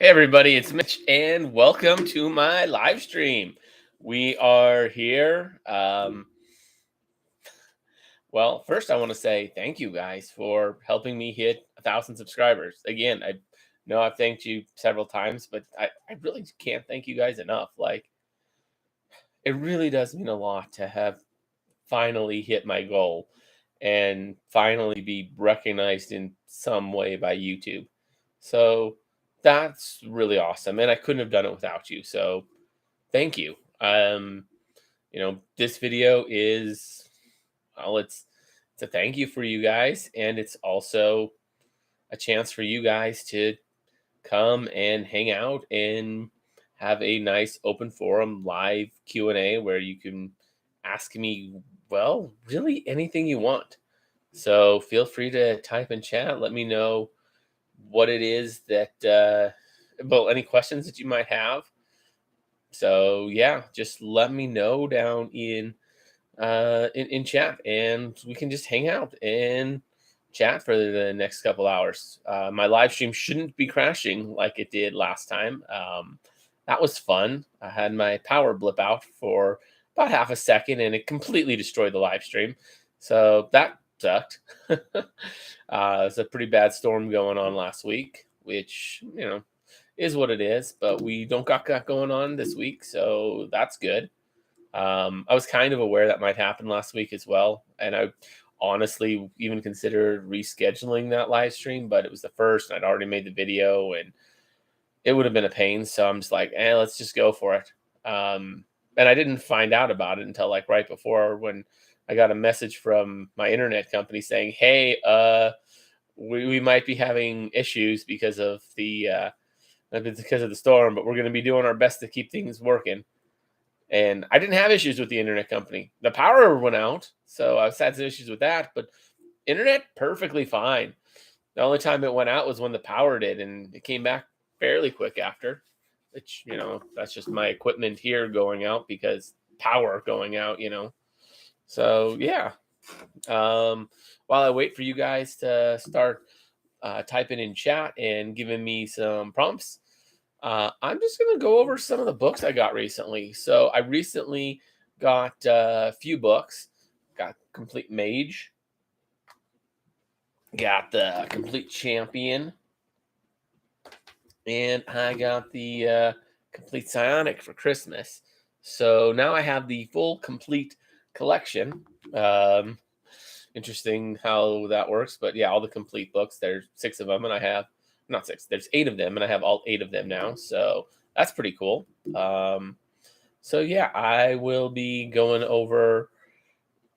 Hey everybody, it's Mitch and welcome to my live stream. We are here. Well, first I want to say thank you guys for helping me hit 1,000 subscribers. Again, I know I've thanked you several times, but I really can't thank you guys enough. Like, it really does mean a lot to have finally hit my goal and finally be recognized in some way by YouTube. So that's really awesome. And I couldn't have done it without you. So thank you. This video is, well, it's a thank you for you guys, and it's also a chance for you guys to come and hang out and have a nice open forum live Q&A where you can ask me, well, really anything you want. So feel free to type in chat. Let me know what it is that, well, any questions that you might have. So yeah, just let me know down in chat, and we can just hang out and chat for the next couple hours. My live stream shouldn't be crashing like it did last time. That was fun. I had my power blip out for about half a second, and it completely destroyed the live stream. So that sucked. It's a pretty bad storm going on last week, which is what it is. But we don't got that going on this week, so that's good. I was kind of aware that might happen last week as well, and I honestly even considered rescheduling that live stream, but it was the first, and I'd already made the video, and it would have been a pain. So I'm just like, let's just go for it. And I didn't find out about it until like right before, when I got a message from my internet company saying, "Hey, we might be having issues because of the storm, but we're going to be doing our best to keep things working." And I didn't have issues with the internet company. The power went out, so I've had some issues with that, but internet perfectly fine. The only time it went out was when the power did, and it came back fairly quick after, which, that's just my equipment here going out because power going out. So, yeah. While I wait for you guys to start typing in chat and giving me some prompts, I'm just going to go over some of the books I got recently. So I recently got a few books. Got Complete Mage. Got the Complete Champion. And I got the Complete Psionic for Christmas. So now I have the full complete collection. Interesting how that works. But yeah, all the complete books. There's 6 of them, and I have not 6. There's 8 of them, and I have all 8 of them now. So that's pretty cool. So yeah, I will be going over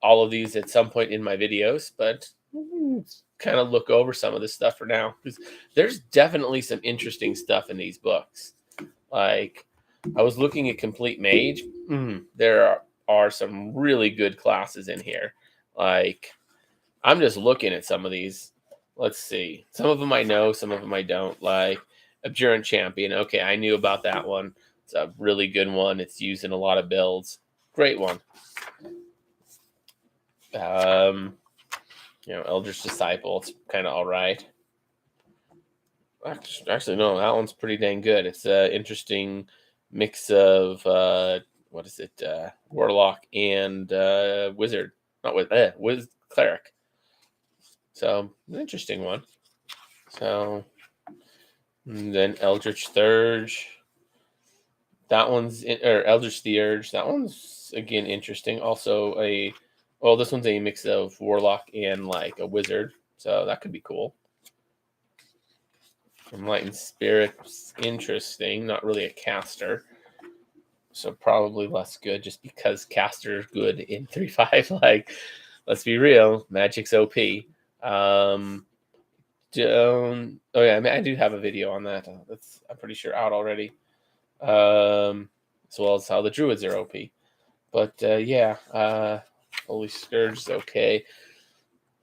all of these at some point in my videos, but kind of look over some of this stuff for now, because there's definitely some interesting stuff in these books. Like, I was looking at Complete Mage. There are some really good classes in here. Like, I'm just looking at some of these. Let's see. Some of them I know, some of them I don't. Like Abjurant Champion. Okay, I knew about that one. It's a really good one. It's used in a lot of builds. Great one. Eldritch Disciple. It's kind of all right. Actually, no, that one's pretty dang good. It's an interesting mix of what is it? Warlock and wizard. Not with cleric. So, an interesting one. So, and then Eldritch Thurge. That one's or Eldritch Theurge. That one's again interesting. Also this one's a mix of Warlock and like a wizard. So that could be cool. Enlightened Spirit's interesting. Not really a caster. So probably less good, just because caster's good in 3.5. Like, let's be real, Magic's OP. Oh yeah, I do have a video on that. That's, I'm pretty sure, out already. As well as how the druids are OP. But Holy Scourge is okay.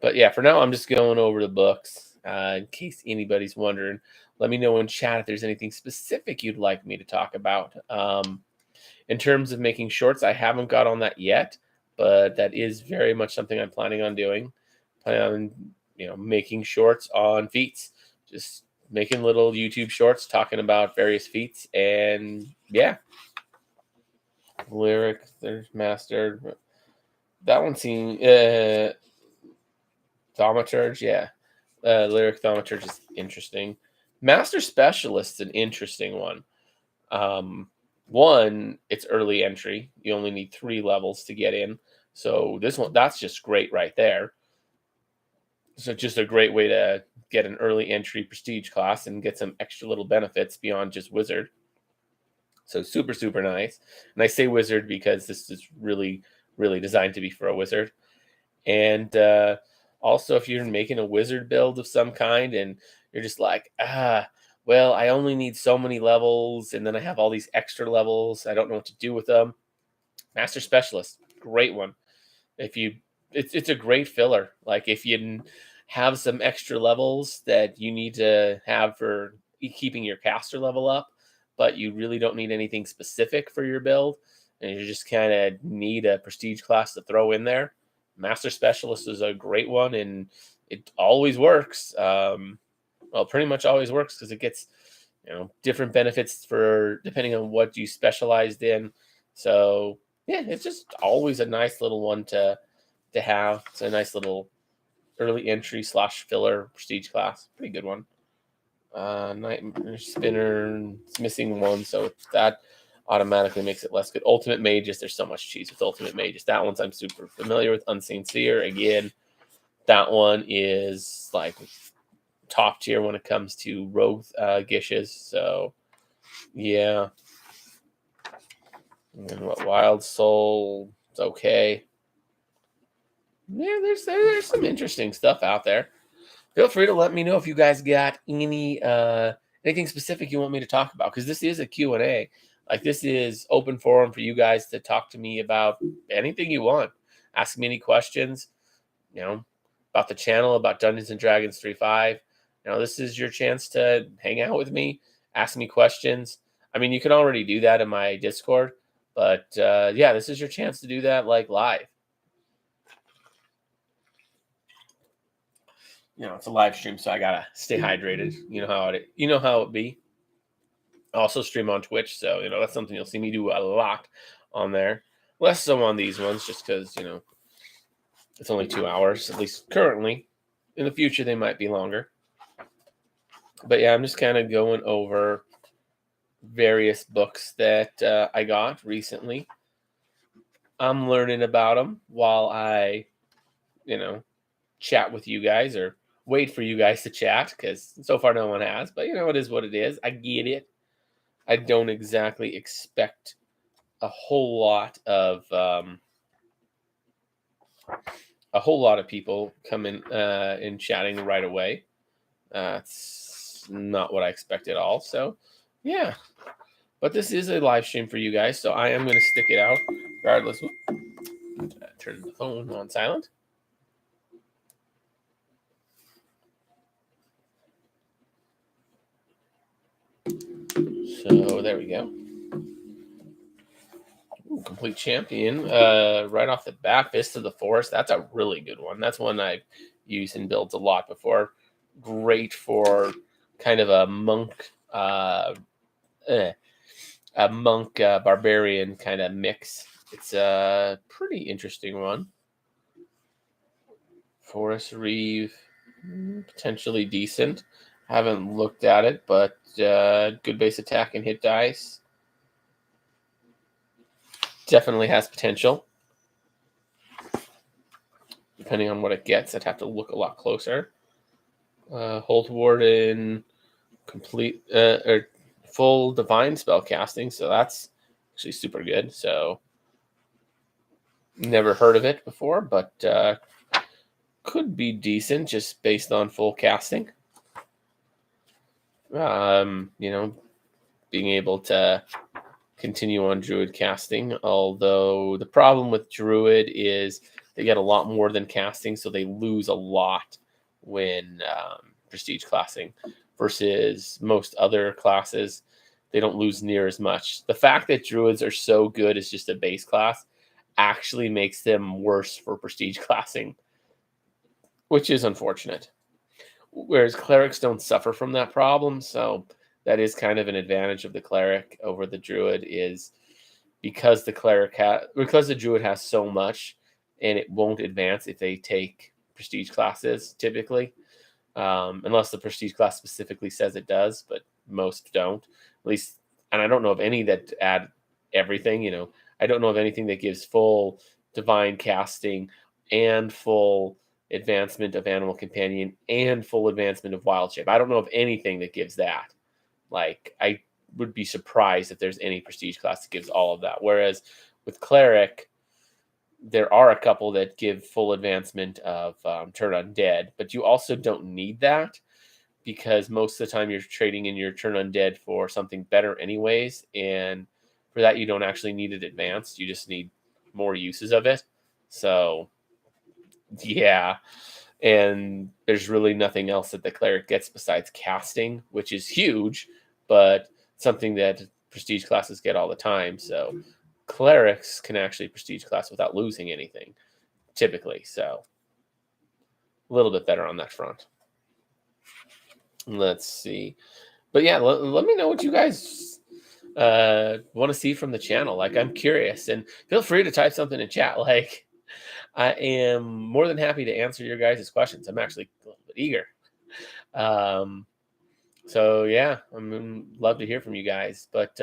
But yeah, for now I'm just going over the books. In case anybody's wondering, let me know in chat if there's anything specific you'd like me to talk about. In terms of making shorts, I haven't got on that yet, but that is very much something I'm planning on doing. Plan on making shorts on feats, just making little YouTube shorts talking about various feats, and yeah, lyric, there's master. That one seemed thaumaturge, yeah. Lyric thaumaturge is interesting. Master specialist's an interesting one. Um, One, it's early entry. You only need 3 levels to get in. So this one, that's just great right there. So just a great way to get an early entry prestige class and get some extra little benefits beyond just wizard. So super, super nice. And I say wizard because this is really, really designed to be for a wizard. And also, if you're making a wizard build of some kind and you're just like, well, I only need so many levels, and then I have all these extra levels. I don't know what to do with them. Master Specialist, great one. If you, it's a great filler. Like if you have some extra levels that you need to have for keeping your caster level up, but you really don't need anything specific for your build, and you just kind of need a prestige class to throw in there. Master Specialist is a great one, and it always works. Well, pretty much always works because it gets different benefits for depending on what you specialized in. So yeah, it's just always a nice little one to have. It's a nice little early entry / filler prestige class. Pretty good one. Nightmare Spinner, it's missing one, so that automatically makes it less good. Ultimate Mages, there's so much cheese with Ultimate Mages. That one's I'm super familiar with. Unseen Seer, again, that one is like top tier when it comes to rogue gishes. So yeah. And what Wild Soul, it's okay. Yeah, there's some interesting stuff out there. Feel free to let me know if you guys got anything specific you want me to talk about, because this is a Q&A. Like, this is open forum for you guys to talk to me about anything you want. Ask me any questions, about the channel, about Dungeons and Dragons 3.5. This is your chance to hang out with me, ask me questions. I mean, you can already do that in my Discord, but yeah, this is your chance to do that like live. It's a live stream, so I gotta stay hydrated. You know how it be. I also stream on Twitch, so that's something you'll see me do a lot on there. Less so on these ones, just because it's only 2 hours, at least currently. In the future, they might be longer. But yeah, I'm just kind of going over various books that I got recently. I'm learning about them while I, chat with you guys or wait for you guys to chat, because so far no one has. But it is what it is. I get it. I don't exactly expect a whole lot of people coming and chatting right away. It's not what I expect at all. So yeah, but this is a live stream for you guys, so I am going to stick it out regardless. Turn the phone on silent. So there we go. Ooh, complete champion. Right off the bat, Fist of the Forest. That's a really good one. That's one I've used in builds a lot before. Great for kind of a monk, barbarian kind of mix. It's a pretty interesting one. Forest Reeve, potentially decent. Haven't looked at it, but good base attack and hit dice. Definitely has potential. Depending on what it gets, I'd have to look a lot closer. Hold Warden, complete or full divine spell casting, so that's actually super good. So never heard of it before, but could be decent just based on full casting. Being able to continue on Druid casting, although the problem with Druid is they get a lot more than casting, so they lose a lot when prestige classing versus most other classes. They don't lose near as much. The fact that Druids are so good as just a base class actually makes them worse for prestige classing, which is unfortunate. whereas clerics don't suffer from that problem. So that is kind of an advantage of the cleric over the druid, is because because the druid has so much, and it won't advance if they take prestige classes typically, unless the prestige class specifically says it does, but most don't. At least, and I don't know of any that add everything. I don't know of anything that gives full divine casting and full advancement of animal companion and full advancement of wild shape. I don't know of anything that gives that. Like, I would be surprised if there's any prestige class that gives all of that. Whereas with cleric, there are a couple that give full advancement of turn undead, but you also don't need that, because most of the time you're trading in your turn undead for something better anyways, and for that you don't actually need it advanced. You just need more uses of it. So yeah, and there's really nothing else that the cleric gets besides casting, which is huge, but something that prestige classes get all the time. So clerics can actually prestige class without losing anything typically. So a little bit better on that front. Let's see. But yeah, let me know what you guys want to see from the channel. Like, I'm curious, and feel free to type something in chat. Like, I am more than happy to answer your guys' questions. I'm actually a little bit eager. So yeah, love to hear from you guys. But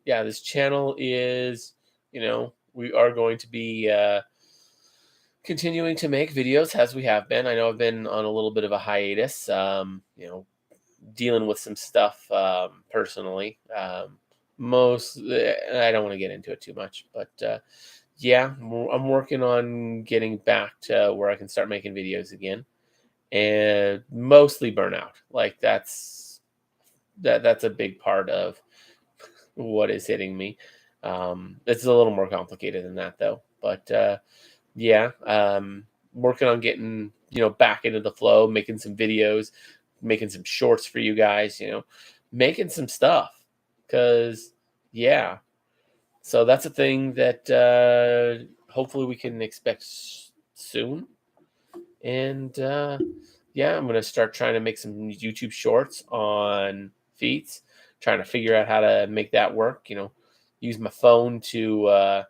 yeah, this channel is, we are going to be continuing to make videos as we have been. I know I've been on a little bit of a hiatus, dealing with some stuff personally. I don't want to get into it too much, but yeah, I'm working on getting back to where I can start making videos again, and mostly burnout. Like, that's a big part of what is hitting me. It's a little more complicated than that though, but yeah, working on getting back into the flow, making some videos, making some shorts for you guys, making some stuff, because yeah, so that's a thing that hopefully we can expect soon. And yeah, I'm gonna start trying to make some YouTube shorts on feats, trying to figure out how to make that work. Use my phone to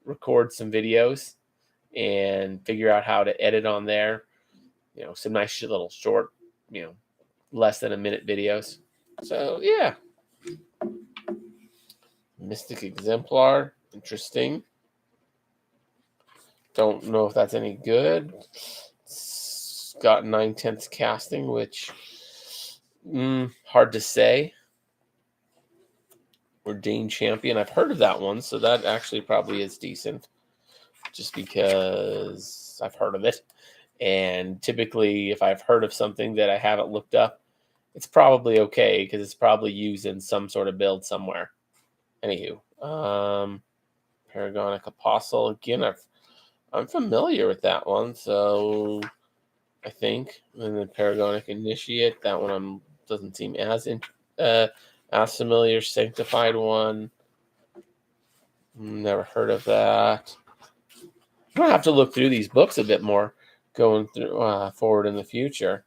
record some videos and figure out how to edit on there. Some nice little short, less than a minute videos. So yeah, Mystic Exemplar, interesting. Don't know if that's any good. It's got 9/10 casting, which hard to say. Ordained Champion, I've heard of that one, so that actually probably is decent, just because I've heard of it. And typically, if I've heard of something that I haven't looked up, it's probably okay, because it's probably used in some sort of build somewhere. Anywho, Paragonic Apostle, again, I'm familiar with that one, so I think. And then Paragonic Initiate, that one doesn't seem as familiar. Sanctified one, never heard of that. I'm gonna have to look through these books a bit more going through forward in the future.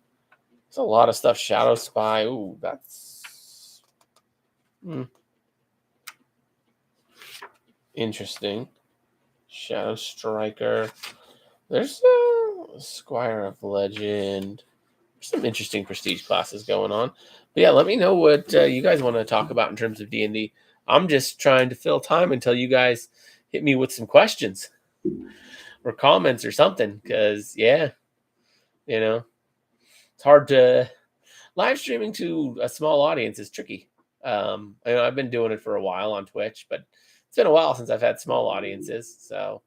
There's a lot of stuff. Shadow Spy, ooh, that's interesting. Shadow Striker. There's a Squire of Legend. There's some interesting prestige classes going on. But yeah, let me know what you guys want to talk about in terms of D&D. I'm just trying to fill time until you guys hit me with some questions or comments or something. Because yeah, it's hard to live streaming to a small audience is tricky. I've been doing it for a while on Twitch, but it's been a while since I've had small audiences. So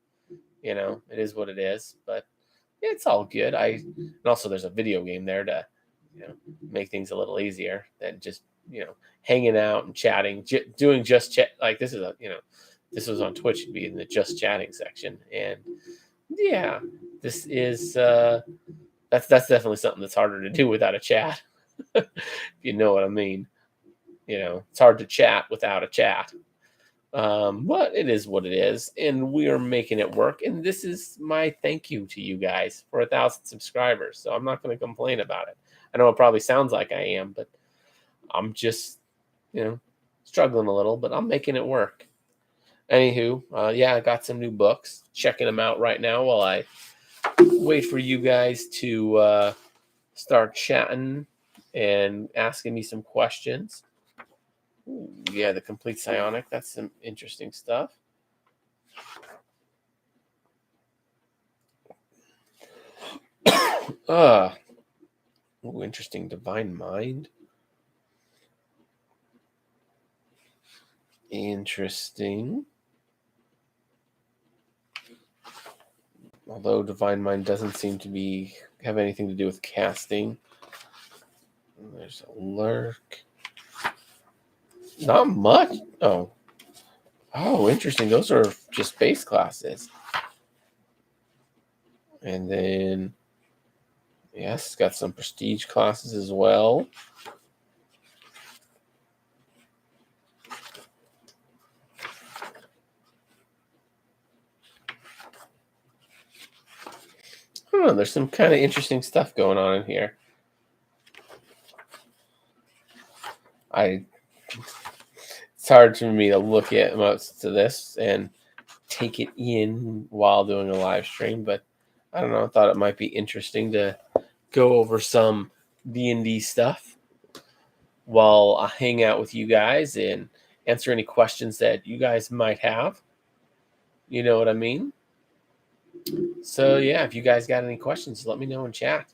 it is what it is. But yeah, it's all good. And also there's a video game there to make things a little easier than just hanging out and chatting, doing just chat. Like, this is this was on Twitch, it'd be in the just chatting section. And yeah, this is that's definitely something that's harder to do without a chat. If you know what I mean. It's hard to chat without a chat. But it is what it is, and we are making it work. And this is my thank you to you guys for 1,000 subscribers. So I'm not going to complain about it. I know it probably sounds like I am, but I'm just, you know, struggling a little, but I'm making it work. Anywho, yeah, I got some new books. Checking them out right now while I wait for you guys to start chatting and asking me some questions. Ooh, yeah, the complete psionic. That's some interesting stuff. uh ooh, interesting. Divine Mind. Interesting. Although Divine Mind doesn't seem to be have anything to do with casting. There's a lurk. Not much. Oh, interesting. Those are just base classes. And then, yes, it's got some prestige classes as well. I don't know. There's some kind of interesting stuff going on in here. It's hard for me to look at most of this and take it in while doing a live stream, but I don't know. I thought it might be interesting to go over some D&D stuff while I hang out with you guys and answer any questions that you guys might have. You know what I mean? So yeah, if you guys got any questions, let me know in chat.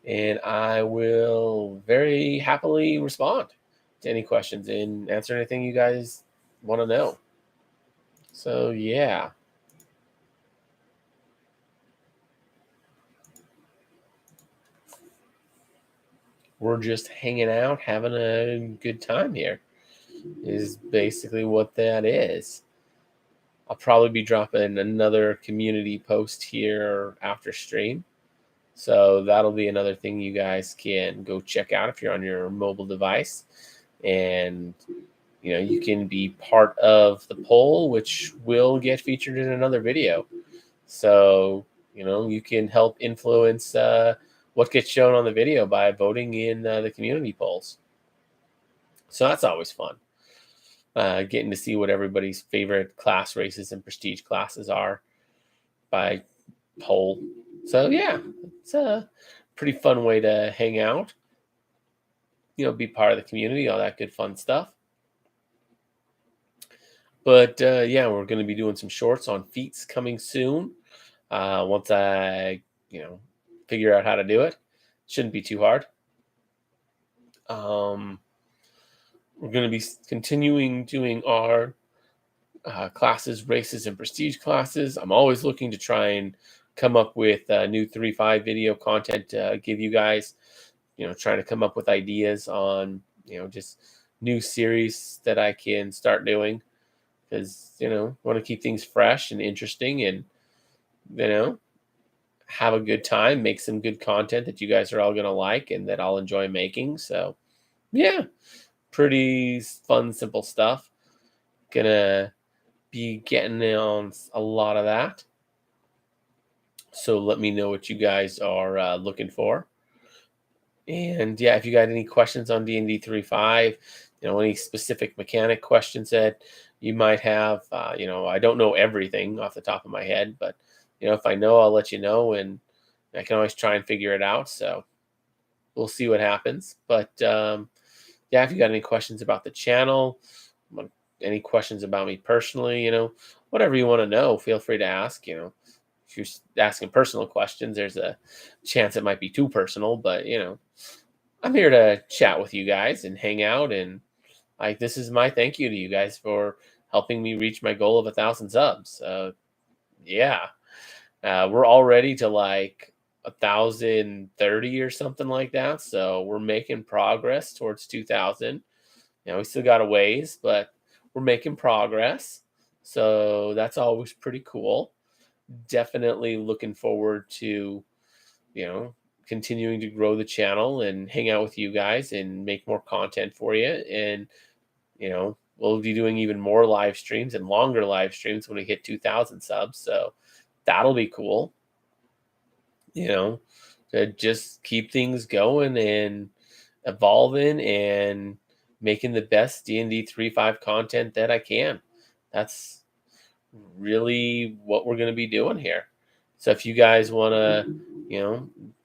And I will very happily respond to any questions and answer anything you guys want to know. So yeah. We're just hanging out, having a good time here, is basically what that is. I'll probably be dropping another community post here after stream. So that'll be another thing you guys can go check out if you're on your mobile device. And, you can be part of the poll, which will get featured in another video. So, you can help influence what gets shown on the video by voting in the community polls. So that's always fun. Getting to see what everybody's favorite class races and prestige classes are by poll. So yeah, it's a pretty fun way to hang out. Be part of the community, all that good fun stuff. But yeah, we're going to be doing some shorts on feats coming soon. Once I, figure out how to do it, shouldn't be too hard. We're going to be continuing doing our classes, races, and prestige classes. I'm always looking to try and come up with new 3.5 video content to give you guys. Trying to come up with ideas on just new series that I can start doing because want to keep things fresh and interesting and have a good time, make some good content that you guys are all going to like and that I'll enjoy making. So yeah, pretty fun, simple stuff. Gonna be getting on a lot of that. So let me know what you guys are looking for. And yeah, if you got any questions on D&D 3.5, any specific mechanic questions that you might have, I don't know everything off the top of my head, but if I know, I'll let you know, and I can always try and figure it out. So we'll see what happens. But yeah, if you got any questions about the channel, any questions about me personally, whatever you want to know, feel free to ask. If you're asking personal questions, there's a chance it might be too personal, but I'm here to chat with you guys and hang out, and this is my thank you to you guys for helping me reach my goal of 1,000 subs. Yeah, we're already to 1,030 or something like that, so we're making progress towards 2,000. We still got a ways, but we're making progress, so that's always pretty cool. Definitely looking forward to continuing to grow the channel and hang out with you guys and make more content for you. And we'll be doing even more live streams and longer live streams when we hit 2,000 subs. So that'll be cool, you know, to just keep things going and evolving and making the best D&D 3.5 content that I can. That's really what we're going to be doing here. So if you guys want to,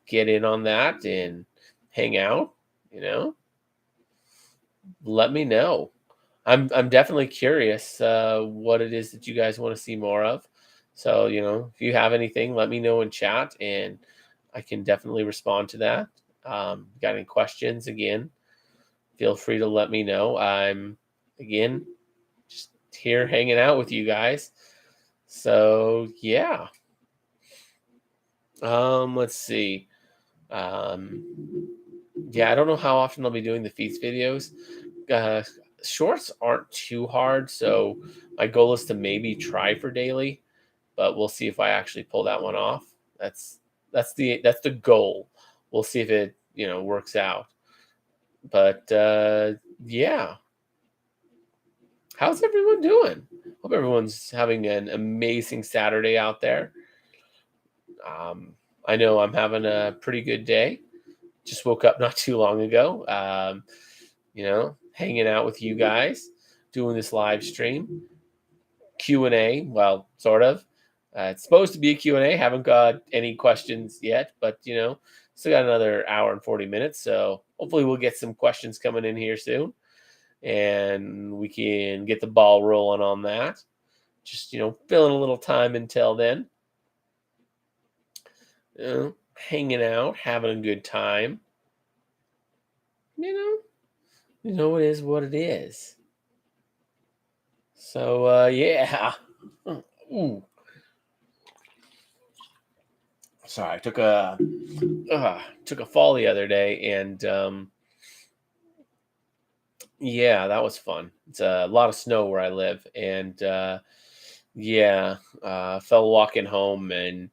get in on that and hang out, let me know. I'm definitely curious what it is that you guys want to see more of. So, if you have anything, let me know in chat and I can definitely respond to that. Got any questions, again, feel free to let me know. I'm, again, just here hanging out with you guys. So, yeah. Let's see. Yeah, I don't know how often I'll be doing the feast videos. Uh, Shorts aren't too hard, so my goal is to maybe try for daily, but we'll see if I actually pull that one off. That's the goal. We'll see if it works out. But yeah, how's everyone doing? Hope everyone's having an amazing Saturday out there. I know I'm having a pretty good day. Just woke up not too long ago. Hanging out with you guys, doing this live stream. Q&A, well, sort of. It's supposed to be a Q&A. Haven't got any questions yet, but, still got another hour and 40 minutes. So hopefully we'll get some questions coming in here soon and we can get the ball rolling on that. Just, filling a little time until then. Hanging out, having a good time. It is what it is. So, yeah. Ooh. Sorry, I took a fall the other day, and yeah, that was fun. It's a lot of snow where I live, and yeah, fell walking home, and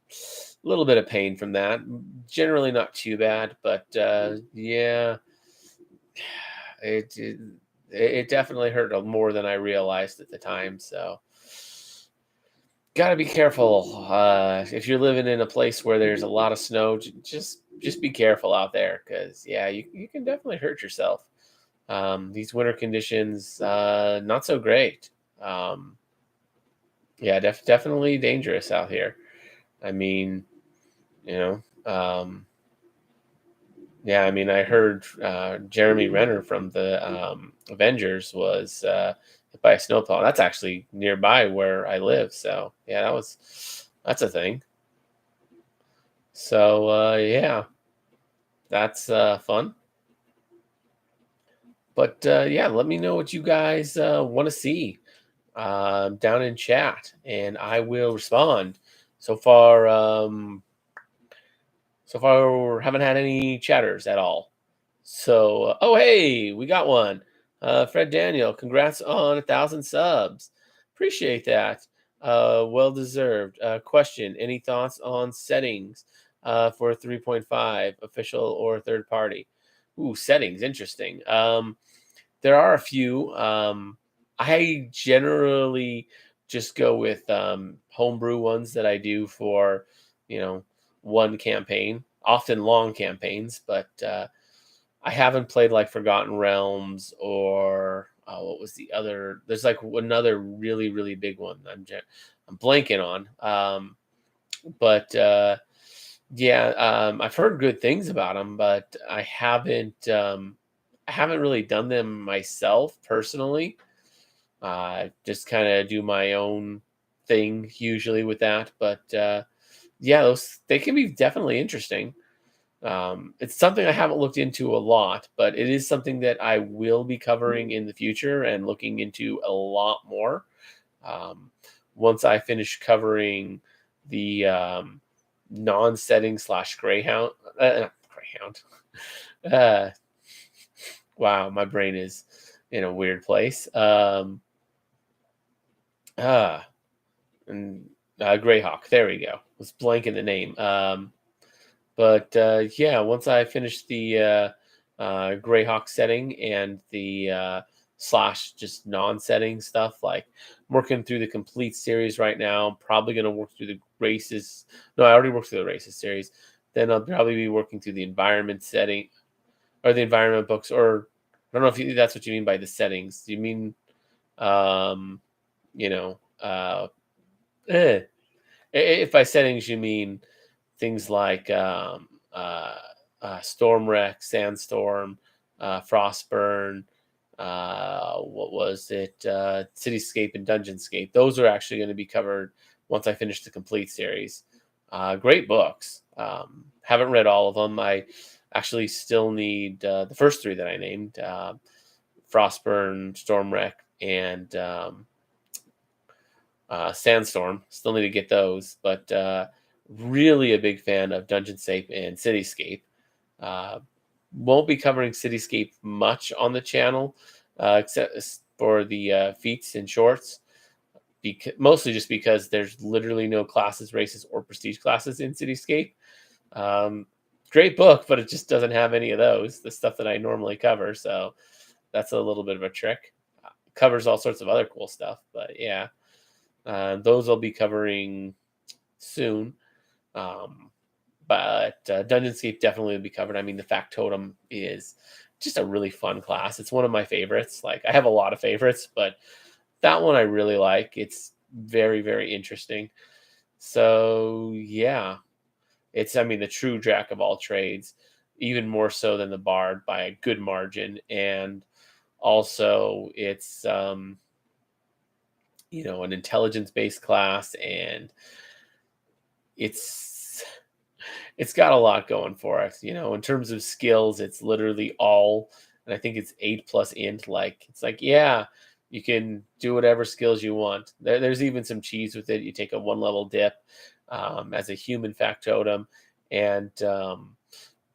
a little bit of pain from that. Generally not too bad, but yeah, it definitely hurt more than I realized at the time. So got to be careful if you're living in a place where there's a lot of snow. Just be careful out there, because yeah, you can definitely hurt yourself. These winter conditions, not so great. Yeah, definitely dangerous out here. I mean, you know, yeah, I mean, I heard Jeremy Renner from the Avengers was hit by a snowplow. That's actually nearby where I live. So yeah, that's a thing. So yeah, that's fun. But yeah, let me know what you guys want to see down in chat, and I will respond. So far, haven't had any chatters at all. So, oh hey, we got one. Fred Daniel, congrats on 1,000 subs. Appreciate that. Well deserved. Question: any thoughts on settings for 3.5, official or third party? Ooh, settings, interesting. There are a few. I generally just go with homebrew ones that I do for, you know, one campaign, often long campaigns, but I haven't played like Forgotten Realms or what was the other? There's like another really, really big one. I'm blanking on. But yeah, I've heard good things about them, but I haven't really done them myself personally. Just kind of do my own thing usually with that. But yeah, they can be definitely interesting. It's something I haven't looked into a lot, but it is something that I will be covering in the future and looking into a lot more. Once I finish covering the non-setting / Greyhound, Greyhound. Uh, wow, my brain is in a weird place. Ah, and Greyhawk. There we go. Was blanking the name. But yeah, once I finish the Greyhawk setting and the slash just non-setting stuff. Like I'm working through the complete series right now. I'm probably going to work through the races. No, I already worked through the races series. Then I'll probably be working through the environment setting or the environment books, or I don't know if that's what you mean by the settings. Do you mean, um, you know, eh, if by settings you mean things like storm wreck, sandstorm, frostburn, what was it, cityscape and dungeonscape. Those are actually going to be covered once I finish the complete series. Great books. Haven't read all of them. I actually still need the first three that I named: frostburn, storm wreck, and Sandstorm. Still need to get those, but really a big fan of Dungeonscape and Cityscape. Uh, won't be covering Cityscape much on the channel, except for the feats and shorts. Mostly just because there's literally no classes, races, or prestige classes in Cityscape. Um, Great book, but it just doesn't have any of those, the stuff that I normally cover. So that's a little bit of a trick. Covers all sorts of other cool stuff, but yeah. Those I'll be covering soon. Um, but Dungeonscape definitely will be covered. I mean, the Factotum is just a really fun class. It's one of my favorites. Like, I have a lot of favorites, but that one I really like. It's very, very interesting. So, yeah, I mean, the true jack of all trades, even more so than the Bard by a good margin. And also, it's, an intelligence based class, and it's it's got a lot going for it. In terms of skills, it's literally all, and I think it's 8 plus int. Like, it's like, yeah, you can do whatever skills you want. There's even some cheese with it. You take a 1 level dip as a human factotum, and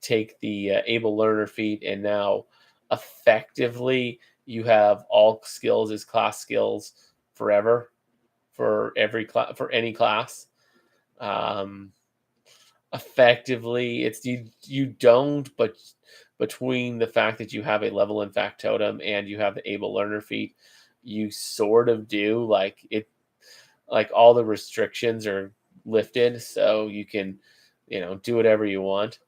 take the able learner feat, and now effectively you have all skills as class skills forever, for every class, for any class. Um, Effectively, it's you don't, but between the fact that you have a level in factotum and you have the able learner feat, you sort of do. Like, it, like, all the restrictions are lifted, so you can, do whatever you want.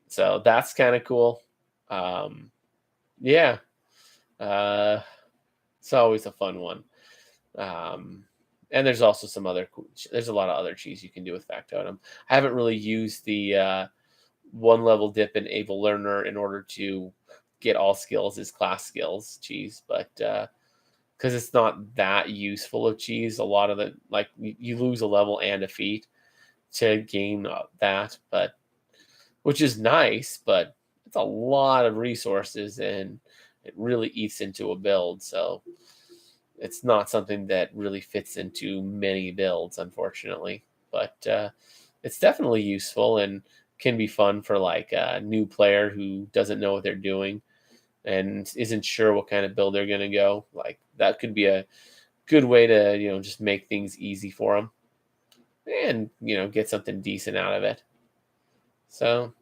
So that's kind of cool. Yeah, uh, it's always a fun one. Um, and there's also some other there's a lot of other cheese you can do with Factotum. I haven't really used the 1 level dip in Able Learner in order to get all skills as class skills cheese, but because it's not that useful of cheese, a lot of it, like, you lose a level and a feat to gain that, but which is nice, but it's a lot of resources and it really eats into a build. So it's not something that really fits into many builds, unfortunately. But it's definitely useful and can be fun for, like, a new player who doesn't know what they're doing and isn't sure what kind of build they're going to go. Like, that could be a good way to, just make things easy for them and, get something decent out of it. So,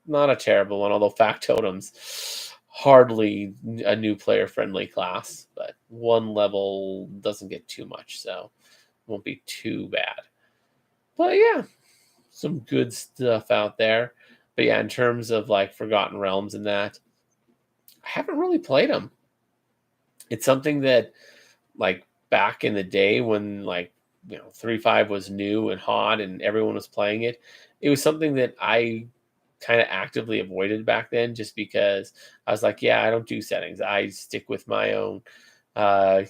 not a terrible one, although Factotum's hardly a new player friendly class, but 1 level doesn't get too much, so won't be too bad. But yeah, some good stuff out there. But yeah, in terms of, like, Forgotten Realms and that, I haven't really played them. It's something that, like, back in the day when, like, 3.5 was new and hot and everyone was playing it, it was something that I kind of actively avoided back then, just because I was like, yeah, I don't do settings. I stick with my own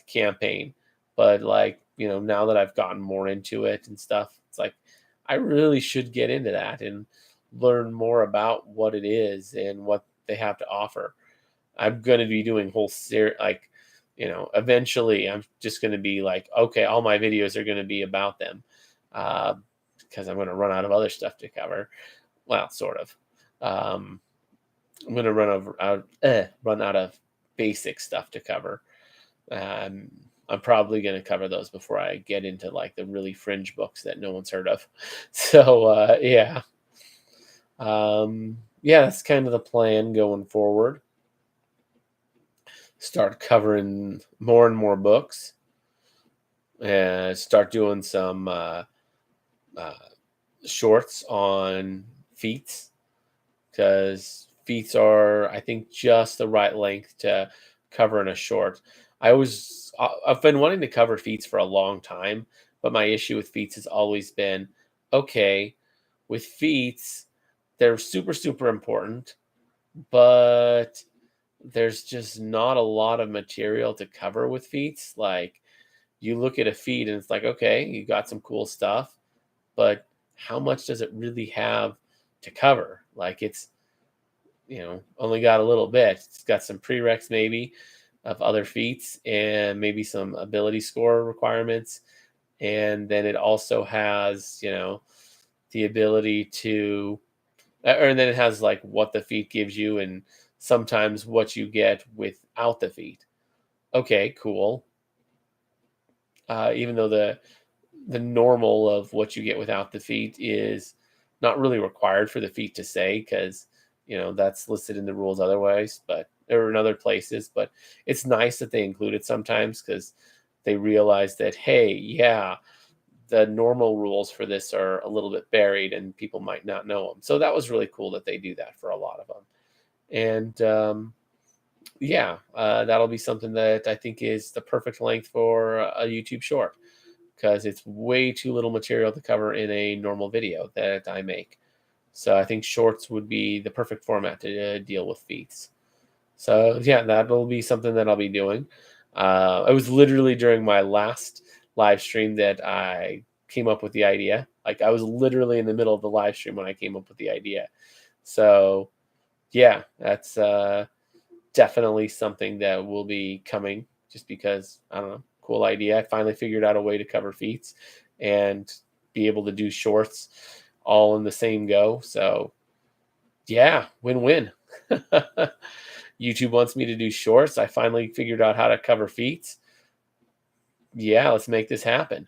campaign. But, like, now that I've gotten more into it and stuff, it's like I really should get into that and learn more about what it is and what they have to offer. I'm going to be doing whole series, like, eventually I'm just going to be like, okay, all my videos are going to be about them, uh, because I'm going to run out of other stuff to cover. Well, sort of. Um, I'm going to run out of basic stuff to cover. Um, I'm probably going to cover those before I get into, like, the really fringe books that no one's heard of. So yeah, yeah, that's kind of the plan going forward. start covering more and more books and start doing some uh, shorts on feats, because feats are, I think, just the right length to cover in a short. I've been wanting to cover feats for a long time, but my issue with feats has always been, okay, with feats, they're super, super important, but there's just not a lot of material to cover with feats. Like, you look at a feat and it's like, okay, you got some cool stuff, but how much does it really have to cover? Like, it's, only got a little bit. It's got some prereqs maybe of other feats and maybe some ability score requirements. And then it also has, the ability to, or then it has like what the feat gives you and sometimes what you get without the feat. Okay, cool. Even though the normal of what you get without the feat is not really required for the feat to say, because that's listed in the rules otherwise, but or in other places. But it's nice that they include it sometimes, because they realize that, hey, yeah, the normal rules for this are a little bit buried and people might not know them. So that was really cool that they do that for a lot of them. And yeah, that'll be something that I think is the perfect length for a YouTube short, because it's way too little material to cover in a normal video that I make. So I think shorts would be the perfect format to deal with feats. So yeah, that'll be something that I'll be doing. It was literally during my last live stream that I came up with the idea. Like, I was literally in the middle of the live stream when I came up with the idea. So yeah, that's definitely something that will be coming, just because, I don't know, cool idea. I finally figured out a way to cover feats and be able to do shorts all in the same go. So yeah, win-win. YouTube wants me to do shorts. I finally figured out how to cover feats. Yeah, let's make this happen.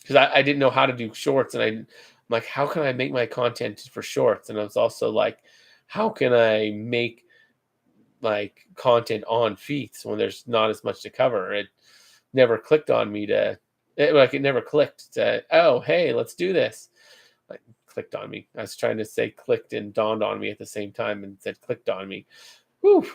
Because I didn't know how to do shorts, and I'm like, how can I make my content for shorts? And I was also like, how can I make like content on feats when there's not as much to cover? It never clicked on me it never clicked to, oh, hey, let's do this. Like, clicked on me. I was trying to say clicked and dawned on me at the same time and said clicked on me. Whew.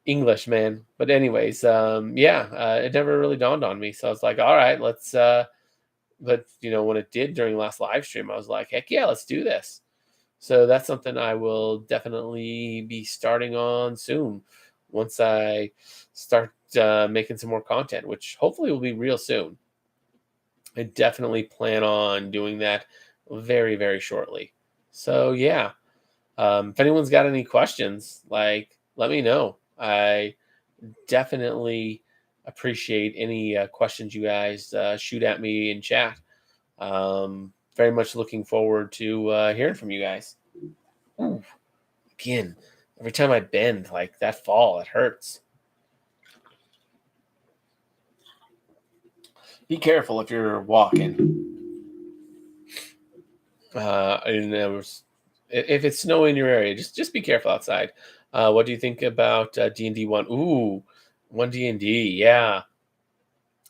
English, man. But anyways, yeah, it never really dawned on me. So I was like, all right, let's but when it did during last live stream, I was like, heck yeah, let's do this. So that's something I will definitely be starting on soon, once I start making some more content, which hopefully will be real soon. I definitely plan on doing that very, very shortly. So yeah, if anyone's got any questions, like, let me know. I definitely appreciate any questions you guys shoot at me in chat. Very much looking forward to hearing from you guys. Ooh, again, every time I bend, like that fall, it hurts. Be careful if you're walking. And if it's snow in your area, just be careful outside. What do you think about D&D 1? Ooh, 1 D&D. Yeah,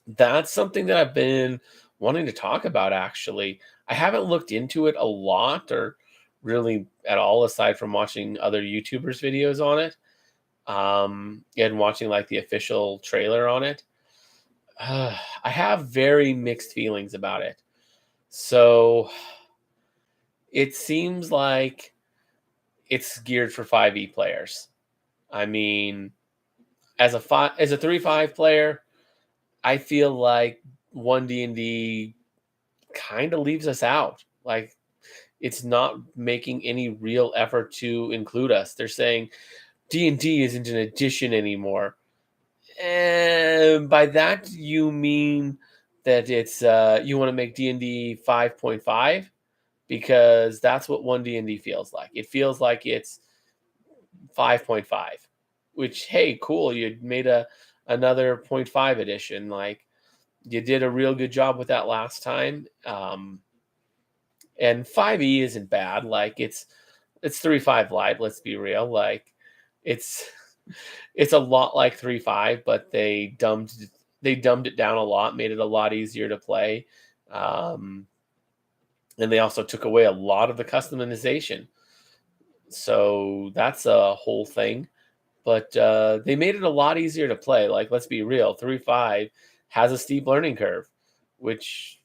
that's something that I've been wanting to talk about, actually. I haven't looked into it a lot, or really at all, aside from watching other YouTubers' videos on it, and watching like the official trailer on it. I have very mixed feelings about it. So it seems like it's geared for 5e players. I mean, as a 3-5 player, I feel like 1 D&D kind of leaves us out. Like, it's not making any real effort to include us. They're saying D&D isn't an addition anymore. And by that you mean that it's you want to make D&D 5.5, because that's what 1 D&D feels like. It feels like it's 5.5, which, hey, cool, you made another point 0.5 edition. Like, you did a real good job with that last time. And 5e isn't bad. Like, it's 3.5 light, let's be real. Like, it's It's a lot like 3.5, but they dumbed it down a lot, made it a lot easier to play. Um, and they also took away a lot of the customization. So that's a whole thing. But they made it a lot easier to play. Like, let's be real, 3.5 has a steep learning curve, which,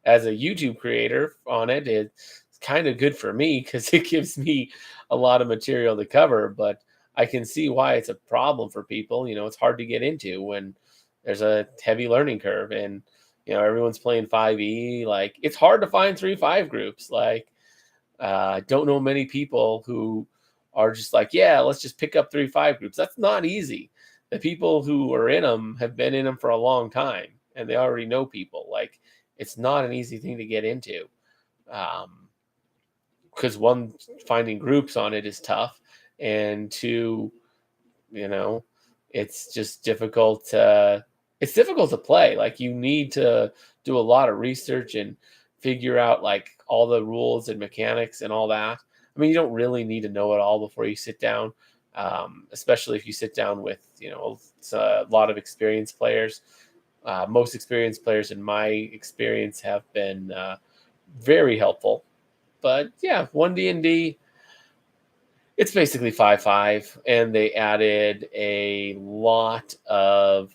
as a YouTube creator on it, it's kind of good for me because it gives me a lot of material to cover. But I can see why it's a problem for people. It's hard to get into when there's a heavy learning curve, and everyone's playing 5e. Like, it's hard to find 3.5 groups. Like, I don't know many people who are just like, yeah, let's just pick up 3.5 groups. That's not easy. The people who are in them have been in them for a long time, and they already know people. Like, it's not an easy thing to get into. Because one, finding groups on it is tough, and two, you know, it's just difficult. It's difficult to play. Like, you need to do a lot of research and figure out like all the rules and mechanics and all that. I mean, you don't really need to know it all before you sit down, especially if you sit down with a lot of experienced players. Most experienced players, in my experience, have been very helpful. But yeah, one D&D, it's basically 5.5, and they added a lot of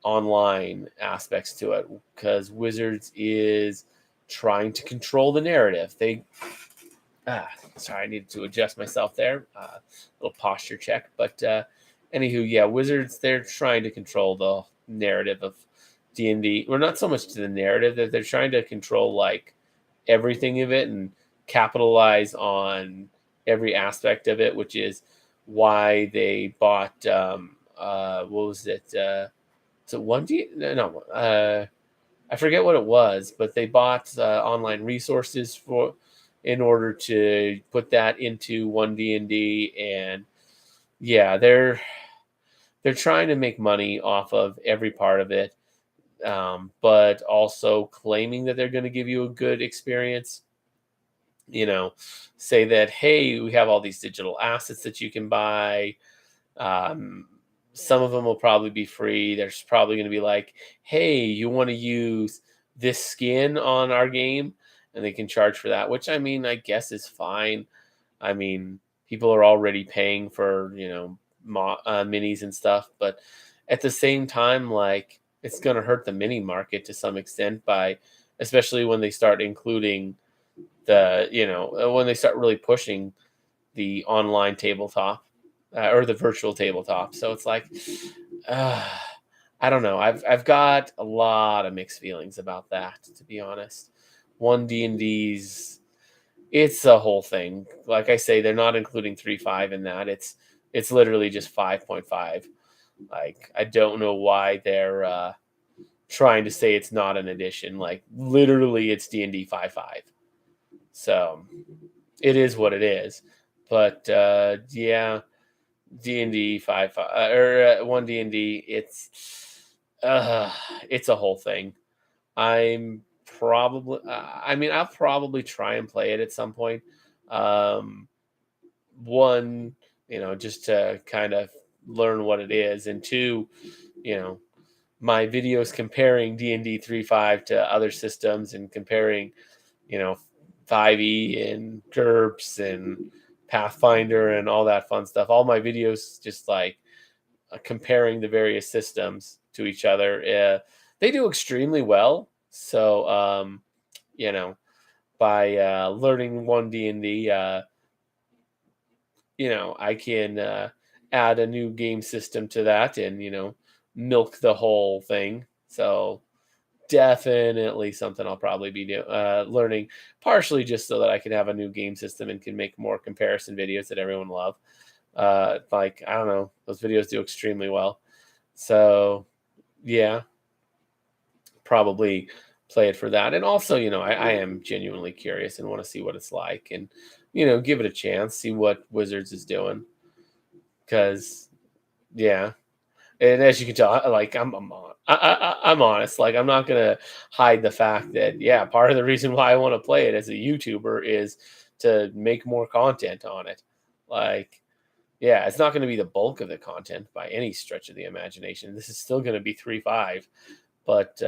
online aspects to it because Wizards is trying to control the narrative. Sorry, I needed to adjust myself there. Little posture check, but anywho, yeah, Wizards, they're trying to control the narrative of D&D. Well, not so much to the narrative, that they're trying to control like everything of it and capitalize on every aspect of it, which is why they bought what was it? So one D no, I forget what it was, but they bought online resources for in order to put that into one D&D, and yeah, they're trying to make money off of every part of it, but also claiming that they're going to give you a good experience. You know, say that, hey, we have all these digital assets that you can buy. Um, some of them will probably be free. There's probably going to be like, hey, you want to use this skin on our game? And they can charge for that, which, I mean, I guess is fine. I mean, people are already paying for, minis and stuff. But at the same time, like, it's going to hurt the mini market to some extent especially when they start including when they start really pushing the online tabletop or the virtual tabletop. So it's like, uh, I don't know. I've got a lot of mixed feelings about that, to be honest. One D&D's, it's a whole thing. Like I say, they're not including 3.5 in that. It's literally just 5.5. Like, I don't know why they're trying to say it's not an edition. Like, literally, it's D&D 5.5. So it is what it is. But yeah, D&D 5.5 or one D&D, it's a whole thing. I'll probably try and play it at some point. Um, one, just to kind of learn what it is, and two, you know, my videos comparing D&D 3.5 to other systems and comparing, you know, 5e and GURPS and Pathfinder and all that fun stuff. All my videos just like comparing the various systems to each other. They do extremely well. So, you know, by learning one D&D, I can add a new game system to that and, milk the whole thing. So definitely something I'll probably be learning, partially just so that I can have a new game system and can make more comparison videos that everyone love. Like, I don't know, those videos do extremely well. So yeah, probably play it for that. And also, I am genuinely curious and want to see what it's like, and give it a chance, see what Wizards is doing. Because yeah, and as you can tell, like I'm honest. Like, I'm not gonna hide the fact that, yeah, part of the reason why I want to play it as a YouTuber is to make more content on it. Like, Yeah, it's not going to be the bulk of the content by any stretch of the imagination. This is still going to be 3.5, but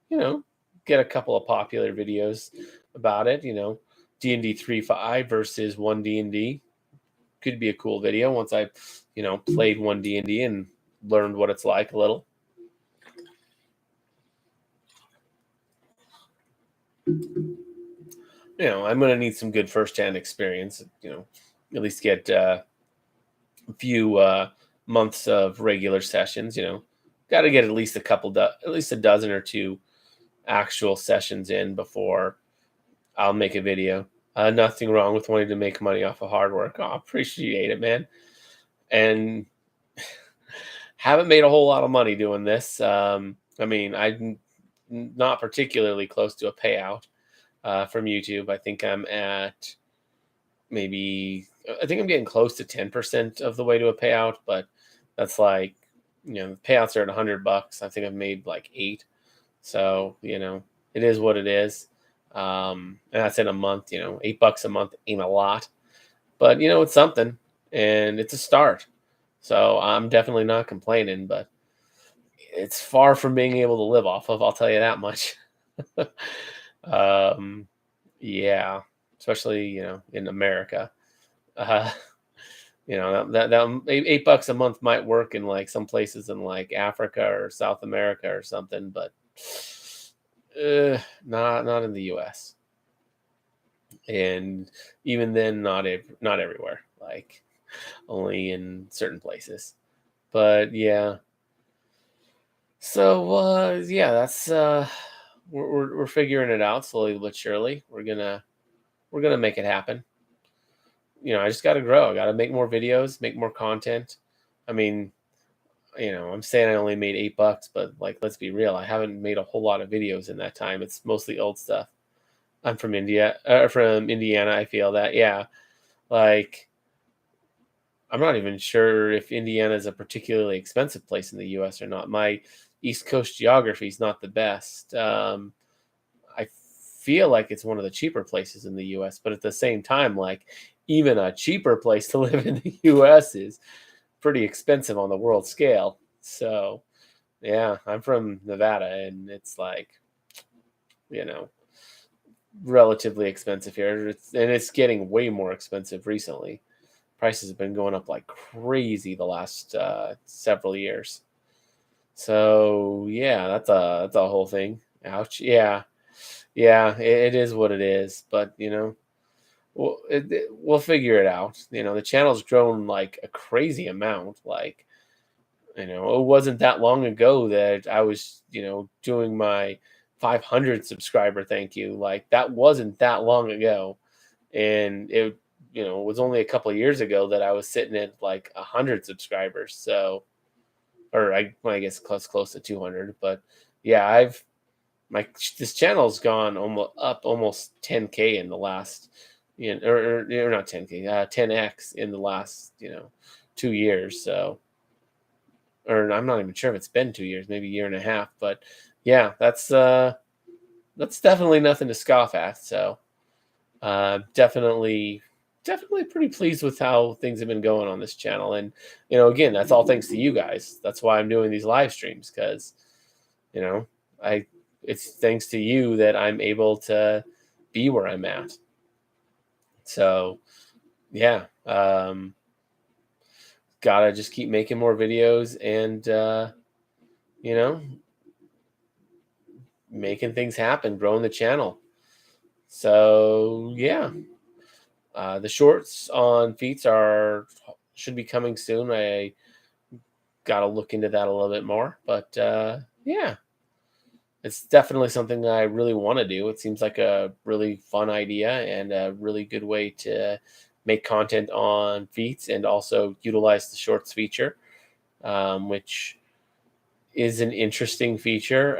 you know, get a couple of popular videos about it. D&D 3.5 versus one D&D could be a cool video once I, played one D&D and learned what it's like a little. I'm going to need some good firsthand experience. At least get a few months of regular sessions. Got to get at least at least a dozen or two actual sessions in before I'll make a video. Nothing wrong with wanting to make money off of hard work. I appreciate it, man. And haven't made a whole lot of money doing this. I mean, I'm not particularly close to a payout from YouTube. I think I'm at I think I'm getting close to 10% of the way to a payout, but that's like, the payouts are at $100. I think I've made like 8. So, it is what it is. And that's in a month, $8 a month ain't a lot, but it's something and it's a start. So I'm definitely not complaining, but it's far from being able to live off of, I'll tell you that much. um, yeah, especially, in America. Uh, that $8 a month might work in like some places in like Africa or South America or something, but not in the U.S. And even then, not everywhere. Like only in certain places. But yeah. So yeah, that's we're figuring it out slowly but surely. We're gonna make it happen. I just got to grow. I got to make more videos, make more content. I mean, I'm saying I only made $8, but like, let's be real. I haven't made a whole lot of videos in that time. It's mostly old stuff. I'm from from Indiana. I feel that, yeah. Like, I'm not even sure if Indiana is a particularly expensive place in the U.S. or not. My East Coast geography is not the best. I feel like it's one of the cheaper places in the U.S., but at the same time, like even a cheaper place to live in the U.S. is pretty expensive on the world scale. So, yeah, I'm from Nevada, and it's like, you know, relatively expensive here. And it's getting way more expensive recently. Prices have been going up like crazy the last several years. So yeah, that's a whole thing. Ouch. Yeah, yeah, it is what it is. But we'll figure it out. The channel's grown like a crazy amount. Like, it wasn't that long ago that I was, doing my 500 subscriber thank you. Like that wasn't that long ago, and it was only a couple of years ago that I was sitting at like 100 subscribers. So, or I guess close to 200. But yeah, this channel's gone almost 10K in the last, or not 10K, 10X in the last 2 years. So, or I'm not even sure if it's been 2 years, maybe a year and a half. But yeah, that's definitely nothing to scoff at. So definitely pretty pleased with how things have been going on this channel. And again, that's all thanks to you guys. That's why I'm doing these live streams, because I it's thanks to you that I'm able to be where I'm at. So yeah, gotta just keep making more videos and you know making things happen, growing the channel. So yeah, the shorts on feats should be coming soon. I gotta look into that a little bit more, but yeah, it's definitely something I really want to do. It seems like a really fun idea and a really good way to make content on feats and also utilize the shorts feature, which is an interesting feature.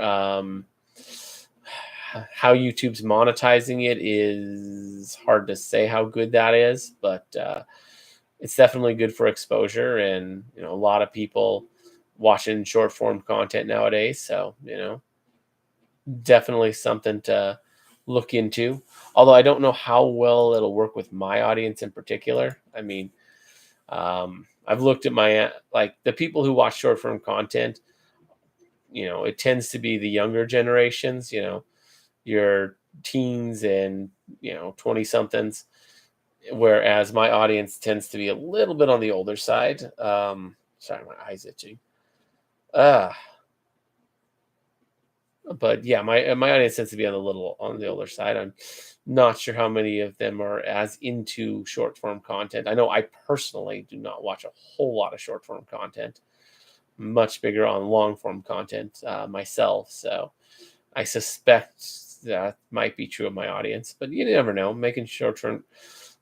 How YouTube's monetizing it is hard to say how good that is, but it's definitely good for exposure, and a lot of people watching short form content nowadays. So definitely something to look into. Although I don't know how well it'll work with my audience in particular. I mean, I've looked at my like the people who watch short form content. It tends to be the younger generations. Your teens and 20 somethings, whereas my audience tends to be a little bit on the older side. Sorry, my eyes itching. Uh but yeah, my audience tends to be on the older side. I'm not sure how many of them are as into short form content. I know I personally do not watch a whole lot of short form content. Much bigger on long form content myself. So I suspect that might be true of my audience, but you never know. Making short term,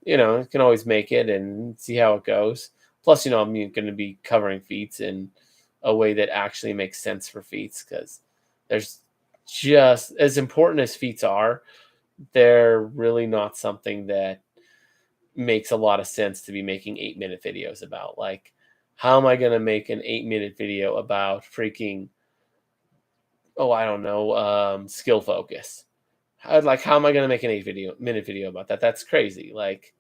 you can always make it and see how it goes. Plus, I'm going to be covering feats in a way that actually makes sense for feats, because there's just as important as feats are, they're really not something that makes a lot of sense to be making 8-minute videos about. Like, how am I going to make an 8-minute video about freaking, oh, I don't know, skill focus? How am I going to make an 8-minute video about that? That's crazy. Like,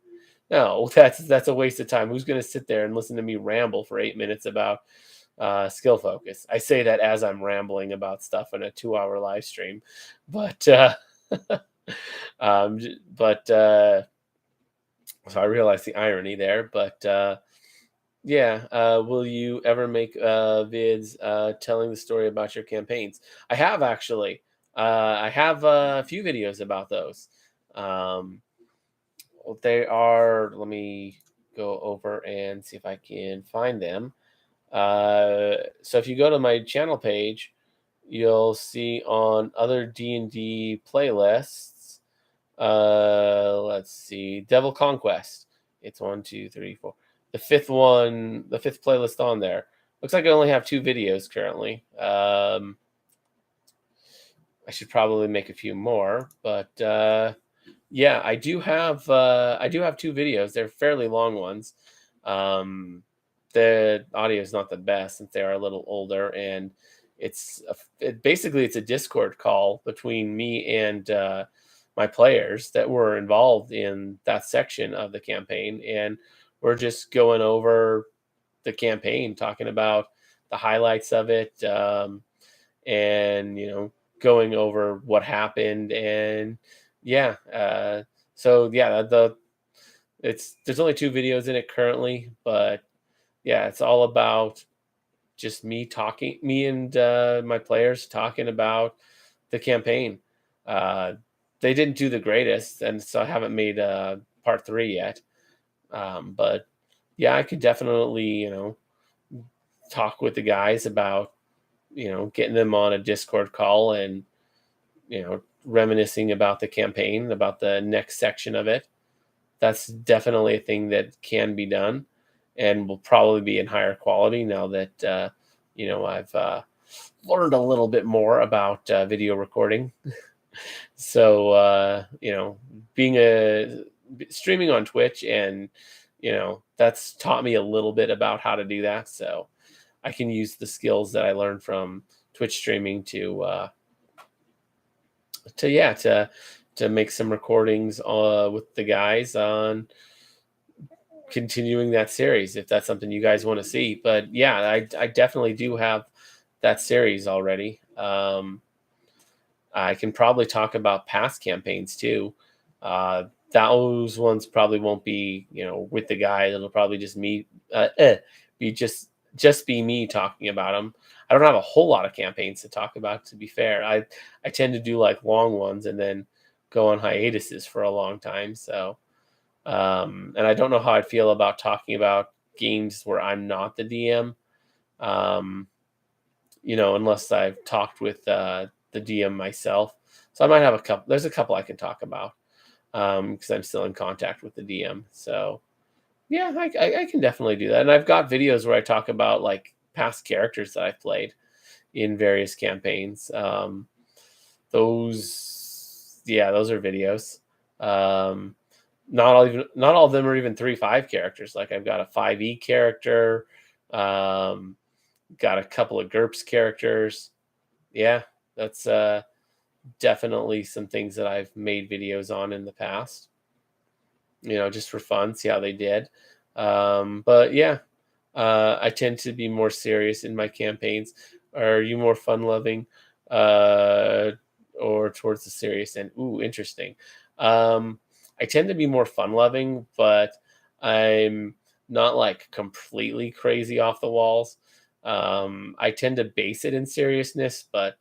no, that's a waste of time. Who's going to sit there and listen to me ramble for 8 minutes about skill focus? I say that as I'm rambling about stuff in a 2-hour live stream, but but so I realize the irony there. But yeah, will you ever make vids telling the story about your campaigns? I have actually. I have a few videos about those. Um, they are. Let me go over and see if I can find them. So if you go to my channel page, you'll see on other D&D playlists. Let's see, Devil Conquest. It's one, two, three, four. The fifth one, the fifth playlist on there. Looks like I only have 2 videos currently. I should probably make a few more, but yeah, I do have 2 videos. They're fairly long ones. Um, the audio is not the best since they are a little older, and basically it's a Discord call between me and my players that were involved in that section of the campaign, and we're just going over the campaign, talking about the highlights of it, and going over what happened, and yeah, so yeah, there's only 2 videos in it currently, but yeah, it's all about just me and my players talking about the campaign. Uh, they didn't do the greatest, and so I haven't made part 3 yet. But yeah, I could definitely talk with the guys about getting them on a Discord call and reminiscing about the campaign, about the next section of it. That's definitely a thing that can be done, and will probably be in higher quality now that I've learned a little bit more about video recording. So being a streaming on Twitch, and that's taught me a little bit about how to do that. So I can use the skills that I learned from Twitch streaming to make some recordings with the guys on continuing that series, if that's something you guys want to see. But yeah, I definitely do have that series already. I can probably talk about past campaigns too. Those ones probably won't be with the guys. It'll probably just be just be me talking about them. I don't have a whole lot of campaigns to talk about, to be fair. I tend to do like long ones and then go on hiatuses for a long time. So and I don't know how I'd feel about talking about games where I'm not the DM. Um, unless I've talked with the DM myself. So I might have a couple. There's a couple I can talk about because I'm still in contact with the DM. So yeah, I can definitely do that. And I've got videos where I talk about like past characters that I've played in various campaigns. Those are videos. Not all of them are even 3.5 characters. Like I've got a 5e character. Got a couple of GURPS characters. Yeah, that's definitely some things that I've made videos on in the past. Just for fun, see how they did. But yeah, I tend to be more serious in my campaigns. Are you more fun loving, uh, or towards the serious end? Ooh, interesting. Um, I tend to be more fun loving, but I'm not like completely crazy off the walls. I tend to base it in seriousness, but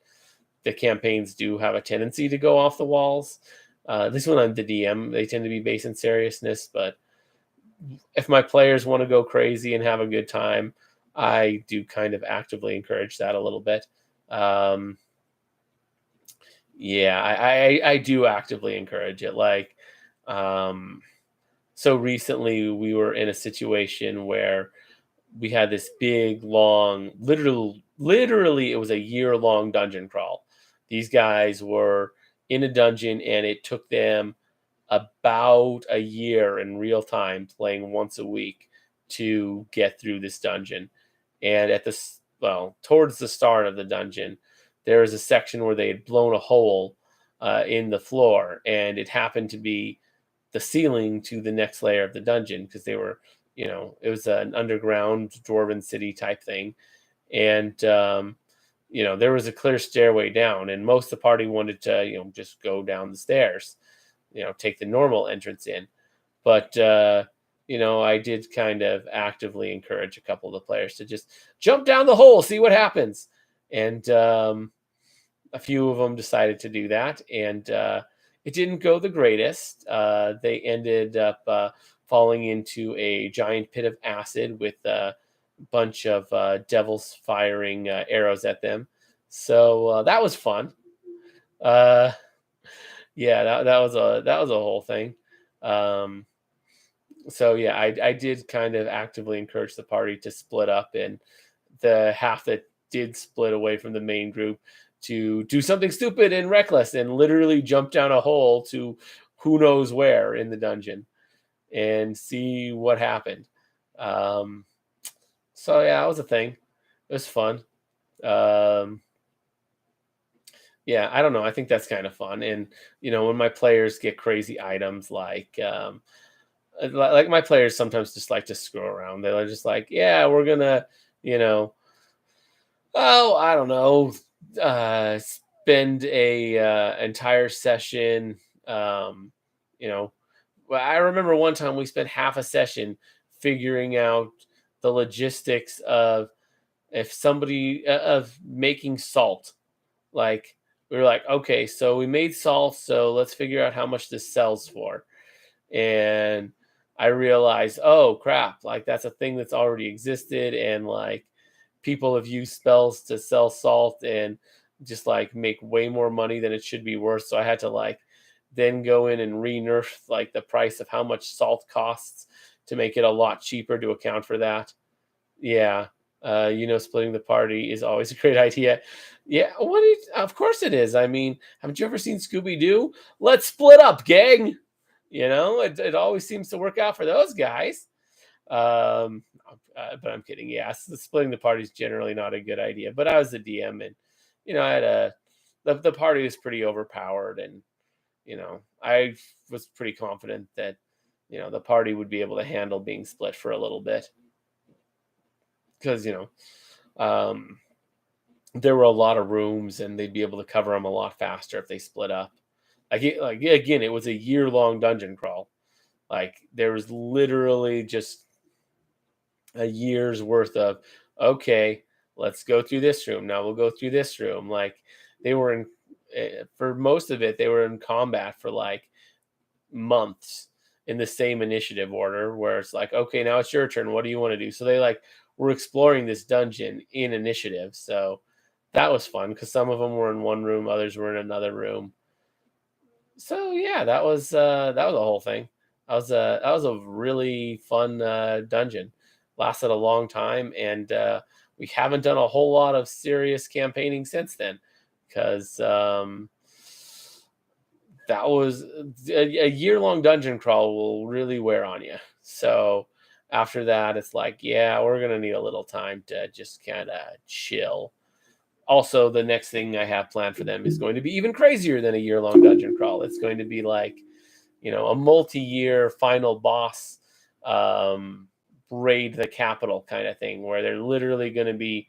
the campaigns do have a tendency to go off the walls. This one I'm the DM, they tend to be based in seriousness, but if my players want to go crazy and have a good time, I do kind of actively encourage that a little bit. Um, yeah, I do actively encourage it. Like, um, so recently we were in a situation where we had this big, long, literally, it was a year-long dungeon crawl. These guys were in a dungeon, and it took them about a year in real time, playing once a week to get through this dungeon. And towards the start of the dungeon, there was a section where they had blown a hole in the floor, and it happened to be the ceiling to the next layer of the dungeon because they were, it was an underground dwarven city type thing. And there was a clear stairway down, and most of the party wanted to, just go down the stairs, take the normal entrance in. But I did kind of actively encourage a couple of the players to just jump down the hole, see what happens. And a few of them decided to do that, and it didn't go the greatest. They ended up falling into a giant pit of acid with a bunch of devils firing arrows at them. So that was fun. Uh, yeah, that was a whole thing. Um, so yeah, I did kind of actively encourage the party to split up, and the half that did split away from the main group to do something stupid and reckless and literally jump down a hole to who knows where in the dungeon and see what happened. Um, so yeah, that was a thing. It was fun. Um, yeah, I don't know. I think that's kind of fun. And when my players get crazy items like my players sometimes just like to screw around. They're just like, yeah, we're gonna, you know, oh, I don't know, spend a entire session. Um, you know, well, I remember one time we spent half a session figuring out the logistics of if somebody of making salt. Like we were like, okay, so we made salt, so let's figure out how much this sells for. And I realized, oh crap, like that's a thing that's already existed, and like people have used spells to sell salt and just like make way more money than it should be worth. So I had to like then go in and re-nerf like the price of how much salt costs to make it a lot cheaper to account for that. Yeah. Splitting the party is always a great idea. Yeah, of course it is. I mean, haven't you ever seen Scooby Doo? Let's split up, gang. It always seems to work out for those guys. But I'm kidding. Yeah, splitting the party is generally not a good idea. But I was the DM, and I had the party was pretty overpowered, and I was pretty confident that the party would be able to handle being split for a little bit because um, there were a lot of rooms, and they'd be able to cover them a lot faster if they split up. Like again, it was a year-long dungeon crawl. Like there was literally just a year's worth of, okay, let's go through this room. Now we'll go through this room. Like they were for most of it, they were in combat for like months in the same initiative order where it's like, okay, now it's your turn. What do you want to do? So they like were exploring this dungeon in initiative. So that was fun because some of them were in one room, others were in another room. So yeah, that was a whole thing. That was a really fun dungeon. Lasted a long time, and we haven't done a whole lot of serious campaigning since then because that was a year-long dungeon crawl will really wear on you. So after that, it's like, yeah, we're gonna need a little time to just kind of chill. Also, the next thing I have planned for them is going to be even crazier than a year-long dungeon crawl. It's going to be like, a multi-year final boss raid the capital kind of thing, where they're literally going to be,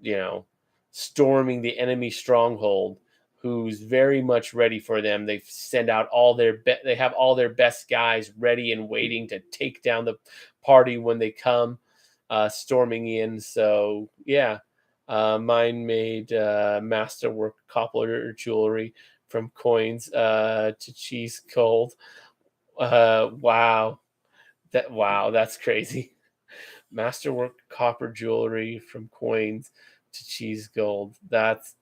you know, storming the enemy stronghold, who's very much ready for them. They send out all their they have all their best guys ready and waiting to take down the party when they come storming in. So yeah, mine made masterwork copper jewelry from coins to cheese gold. Wow, that's crazy. Masterwork copper jewelry from coins to cheese gold. That's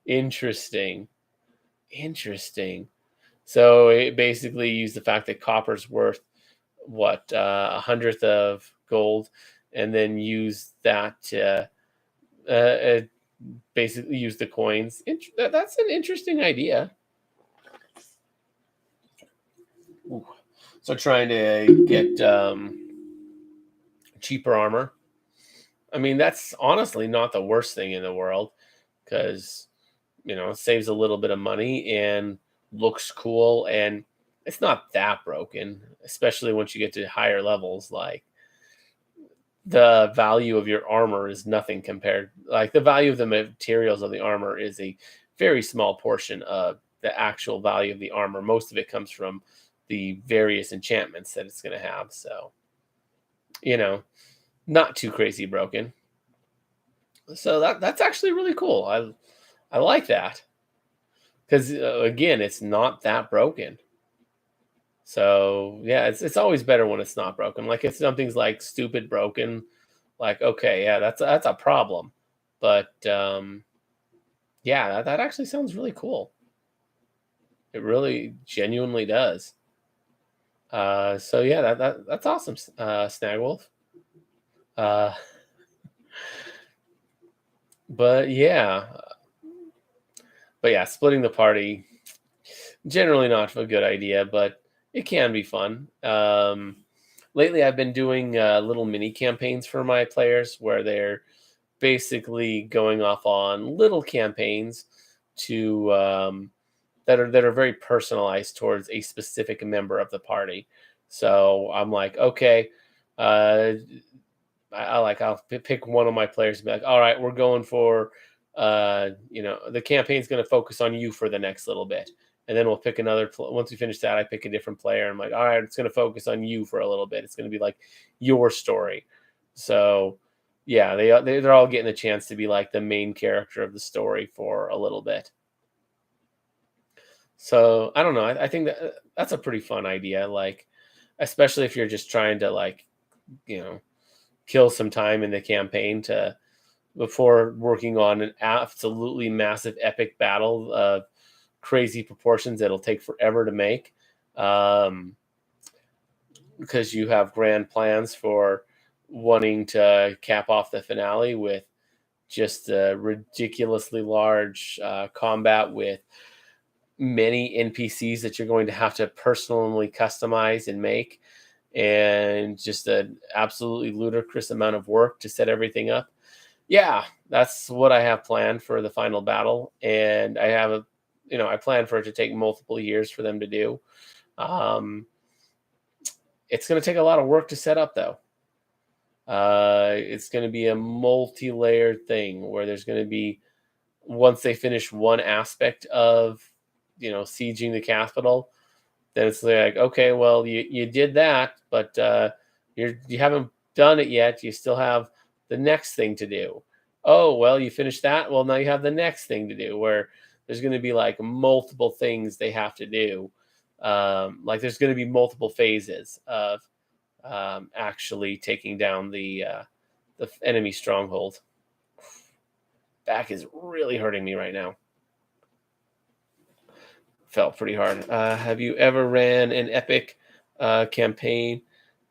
interesting. Interesting. So it basically used the fact that copper's worth what, a hundredth of gold, and then use that to basically use the coins. That's an interesting idea. Ooh. So trying to get cheaper armor. I mean, that's honestly not the worst thing in the world, because it saves a little bit of money and looks cool, and it's not that broken, especially once you get to higher levels. Like, the value of your armor is nothing compared, like, the value of the materials of the armor is a very small portion of the actual value of the armor. Most of it comes from the various enchantments that it's going to have. So, you know, not too crazy broken. So that's actually really cool. I like that, because again, it's not that broken. So yeah, it's always better when it's not broken. Like, if something's like stupid broken, like, okay, yeah, that's a problem. But yeah, that actually sounds really cool. It really genuinely does. So yeah, that's awesome, Snagwolf. Uh, but yeah, splitting the party, generally not a good idea, but it can be fun. Lately, I've been doing little mini campaigns for my players, where they're basically going off on little campaigns to that are very personalized towards a specific member of the party. So I'm like, okay, uh, I'll pick one of my players and be like, all right, we're going for the campaign's going to focus on you for the next little bit, and then we'll pick another. Once we finish that, I pick a different player. I'm like, all right, it's going to focus on you for a little bit. It's going to be like your story. So yeah, they're all getting a chance to be like the main character of the story for a little bit. So I don't know. I think that's a pretty fun idea. Like, especially if you're just trying to, like, you know kill some time in the campaign to before working on an absolutely massive epic battle of crazy proportions that'll take forever to make, um, because you have grand plans for wanting to cap off the finale with just a ridiculously large combat with many NPCs that you're going to have to personally customize and make, and just an absolutely ludicrous amount of work to set everything up. Yeah, that's what I have planned for the final battle, and I plan for it to take multiple years for them to do. Um, it's going to take a lot of work to set up, though. It's going to be a multi-layered thing where there's going to be, once they finish one aspect of, sieging the capital, then it's like, okay, well, you did that, but you haven't done it yet. You still have the next thing to do. Oh, well, you finished that. Well, now you have the next thing to do, where there's going to be like multiple things they have to do. Like, there's going to be multiple phases of actually taking down the enemy stronghold. Back is really hurting me right now. Felt pretty hard. Have you ever ran an epic campaign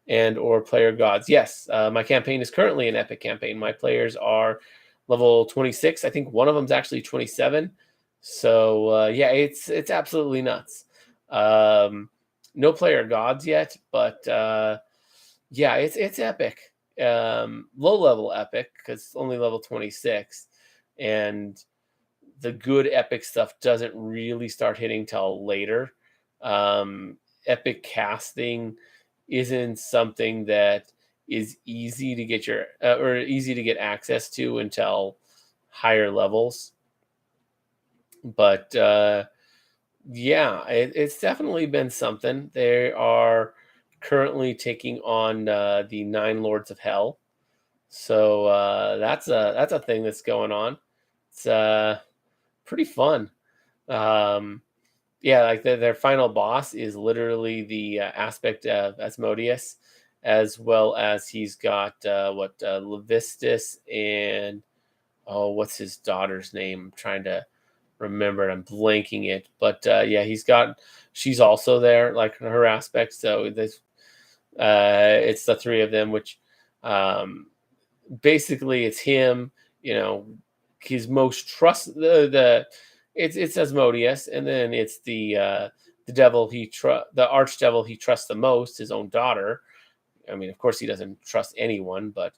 and or player gods? Yes, my campaign is currently an epic campaign. My players are level 26. I think one of them's actually 27. So yeah, it's absolutely nuts. No player gods yet, but yeah, it's epic. Low level epic, because only level 26, and the good epic stuff doesn't really start hitting till later. Epic casting isn't something that is easy to get your or easy to get access to until higher levels. But yeah, it's definitely been something. They are currently taking on the Nine Lords of Hell, so that's a thing that's going on. It's pretty fun. Um, yeah, like their final boss is literally the aspect of Asmodeus, as well as he's got Levistus and oh, what's his daughter's name? I'm trying to remember it. I'm blanking it, but yeah, she's also there, like her aspect. So this it's the three of them, which um, basically it's him. You know, his most trust the it's Asmodeus, and then it's the devil the archdevil he trusts the most, his own daughter. I mean, of course, he doesn't trust anyone, but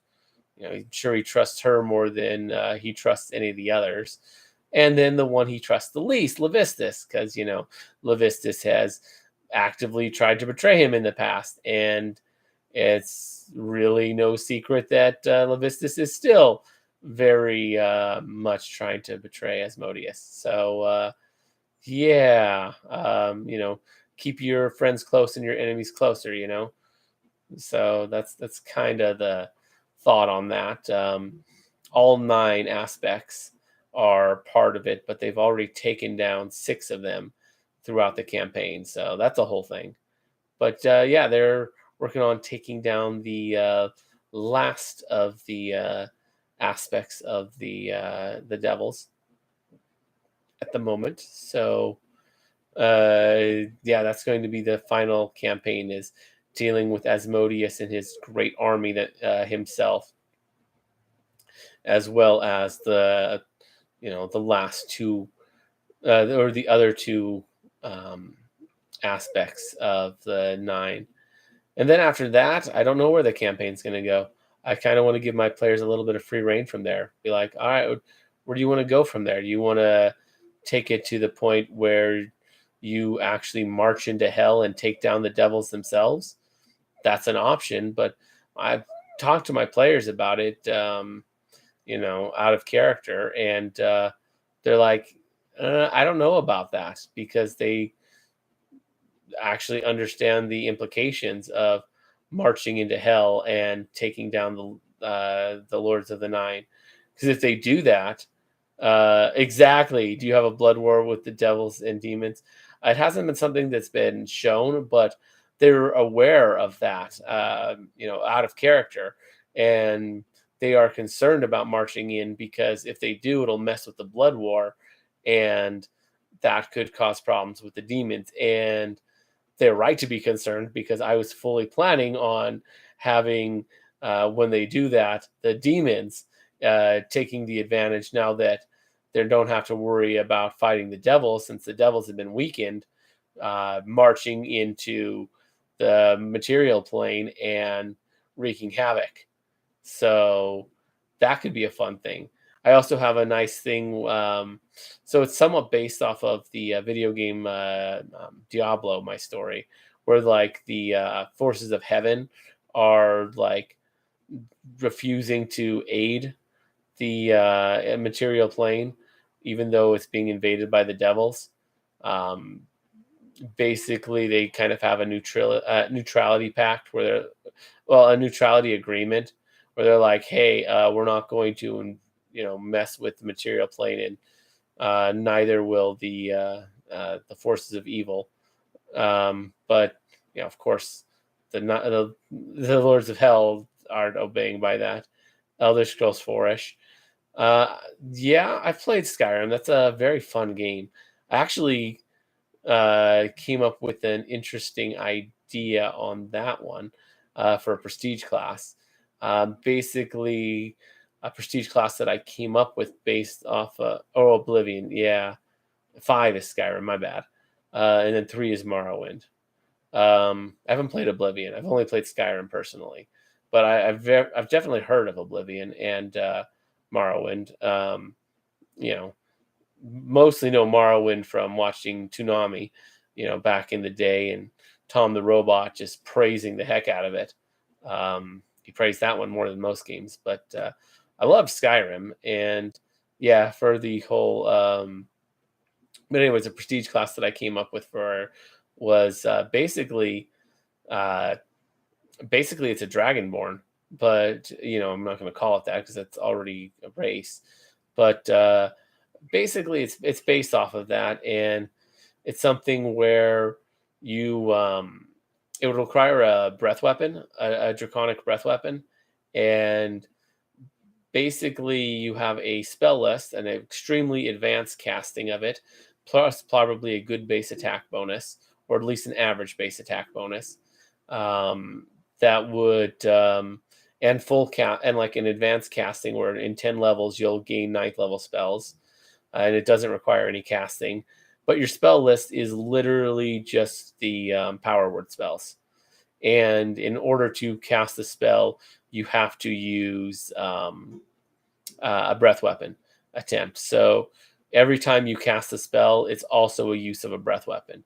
I'm sure he trusts her more than he trusts any of the others. And then the one he trusts the least, Levistus, because Levistus has actively tried to betray him in the past, and it's really no secret that Levistus is still very much trying to betray Asmodeus. So yeah, keep your friends close and your enemies closer. So that's kind of the thought on that. All nine aspects are part of it, but they've already taken down six of them throughout the campaign. So that's a whole thing. But yeah, they're working on taking down the last of the aspects of the devils at the moment. So yeah, that's going to be the final campaign, is dealing with Asmodeus and his great army that himself, as well as the last two or the other two um, aspects of the nine. And then after that, I don't know where the campaign's going to go. I kind of want to give my players a little bit of free reign from there. Be like, all right, where do you want to go from there? Do you want to take it to the point where you actually march into hell and take down the devils themselves? That's an option, but I've talked to my players about it, out of character, and they're like, I don't know about that, because they actually understand the implications of marching into hell and taking down the Lords of the Nine. Because if they do that, exactly, do you have a blood war with the devils and demons? It hasn't been something that's been shown, but they're aware of that, out of character, and they are concerned about marching in, because if they do, it'll mess with the blood war, and that could cause problems with the demons. And they're right to be concerned, because I was fully planning on having, when they do that, the demons taking the advantage, now that they don't have to worry about fighting the devils, since the devils have been weakened, marching into the material plane and wreaking havoc. So that could be a fun thing. I also have a nice thing. So it's somewhat based off of the video game Diablo, my story, where like the forces of heaven are like refusing to aid the material plane, even though it's being invaded by the devils. Um, Basically, they kind of have a neutrality pact, where a neutrality agreement, where they're like, hey, we're not going to mess with the material plane, and neither will the forces of evil. But of course, the Lords of Hell aren't obeying by that. Elder Scrolls 4ish. Uh, yeah, I've played Skyrim. That's a very fun game. I actually came up with an interesting idea on that one for a prestige class. Basically, a prestige class that I came up with based off Oblivion. Yeah, 5 is Skyrim. My bad. And then 3 is Morrowind. I haven't played Oblivion. I've only played Skyrim personally, but I've definitely heard of Oblivion and Morrowind. You know, Mostly know Morrowind from watching Toonami, back in the day, and Tom the Robot just praising the heck out of it. he praised that one more than most games. But I love Skyrim, and yeah, for the whole. But anyways, a prestige class that I came up with for was uh, basically it's a dragonborn, but I'm not going to call it that because it's already a race. But basically, it's based off of that, and it's something where you it would require a breath weapon, a draconic breath weapon, and basically you have a spell list and an extremely advanced casting of it, plus probably a good base attack bonus, or at least an average base attack bonus. Um, that would and full count and like an advanced casting where in 10 levels you'll gain ninth level spells, and it doesn't require any casting. But your spell list is literally just the power word spells. And in order to cast the spell, you have to use a breath weapon attempt. So every time you cast a spell, it's also a use of a breath weapon.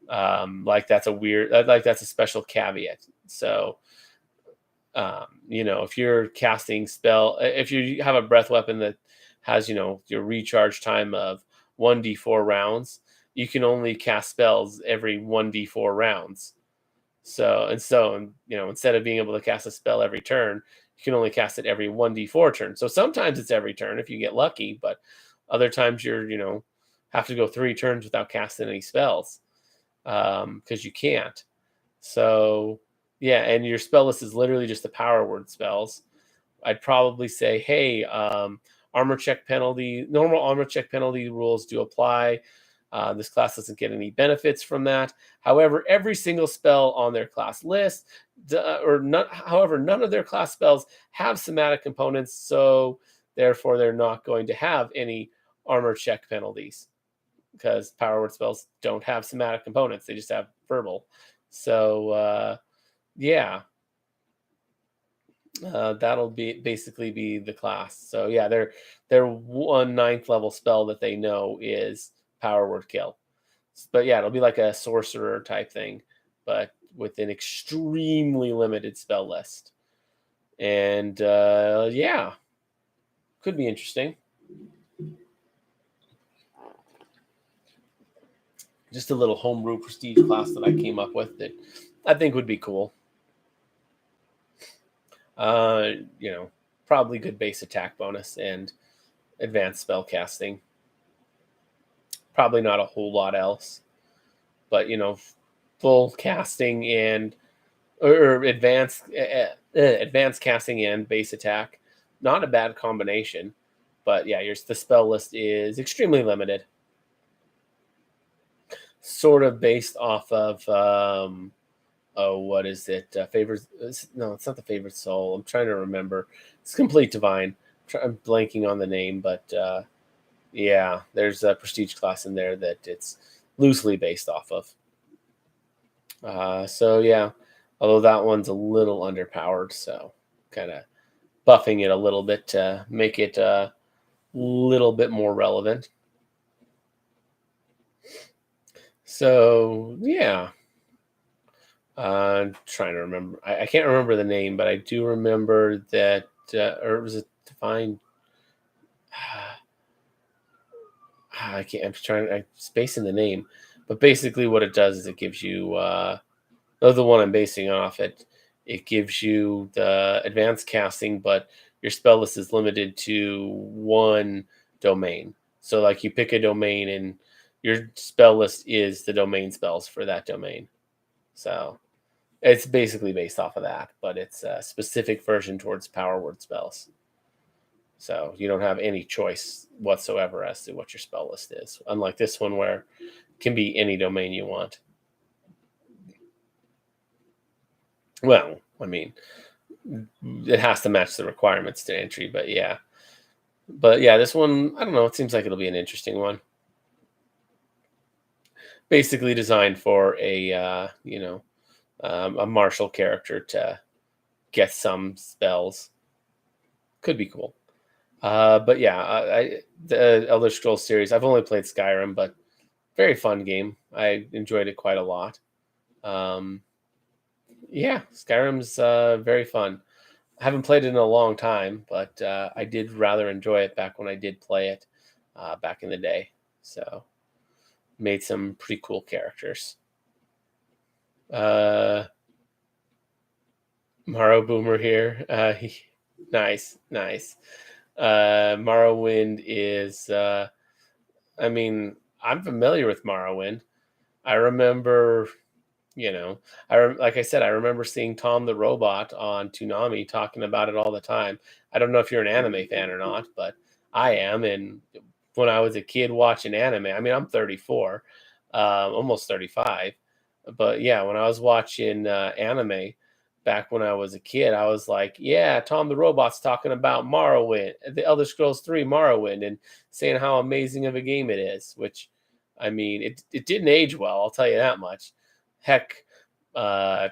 Like that's a special caveat. So if you're casting if you have a breath weapon that has your recharge time of 1d4 rounds, you can only cast spells every 1d4 rounds. Instead of being able to cast a spell every turn, you can only cast it every 1d4 turn. So sometimes it's every turn if you get lucky, but other times have to go 3 turns without casting any spells, because you can't. So yeah, and your spell list is literally just the power word spells. I'd probably say, hey, normal armor check penalty rules do apply. This class doesn't get any benefits from that. However, every single spell on their class list, none of their class spells have somatic components, so therefore they're not going to have any armor check penalties because power word spells don't have somatic components; they just have verbal. So yeah, that'll basically be the class. So yeah, their 1/9 level spell that they know is power word kill. But yeah, it'll be like a sorcerer type thing, but with an extremely limited spell list. And yeah, could be interesting. Just a little homebrew prestige class that I came up with that I think would be cool. Uh, you know, probably good base attack bonus and advanced spell casting. Probably not a whole lot else, but full casting and or advanced casting and base attack. Not a bad combination, but yeah, the spell list is extremely limited. Sort of based off of what is it? No, it's not the favorite soul. I'm trying to remember. It's Complete Divine. I'm blanking on the name, but yeah, there's a prestige class in there that it's loosely based off of. So yeah, although that one's a little underpowered, so kind of buffing it a little bit to make it a little bit more relevant. So yeah, I'm trying to remember. I can't remember the name, but I do remember that, or was it Divine? I can't. I'm spacing the name, but basically, what it does is it gives you. The one I'm basing off it. It gives you the advanced casting, but your spell list is limited to one domain. So, like, you pick a domain, and your spell list is the domain spells for that domain. So, it's basically based off of that, but it's a specific version towards power word spells. So you don't have any choice whatsoever as to what your spell list is. Unlike this one where it can be any domain you want. Well, I mean, it has to match the requirements to entry, but yeah. But yeah, this one, I don't know, it seems like it'll be an interesting one. Basically designed for a martial character to get some spells. Could be cool. But yeah, the Elder Scrolls series, I've only played Skyrim, but very fun game. I enjoyed it quite a lot. Yeah, Skyrim's very fun. I haven't played it in a long time, but I did rather enjoy it back when I did play it back in the day. So made some pretty cool characters. Uh, Morrow Boomer here. Nice, nice. Morrowind is. I mean, I'm familiar with Morrowind. I remember, you know, like I said, I remember seeing Tom the Robot on Toonami talking about it all the time. I don't know if you're an anime fan or not, but I am. And when I was a kid watching anime, I mean, I'm 34, almost 35, but yeah, when I was watching anime back when I was a kid, I was like, yeah, Tom the Robot's talking about Morrowind, the Elder Scrolls 3 Morrowind, and saying how amazing of a game it is, which I mean, it didn't age well, I'll tell you that much. Heck, uh,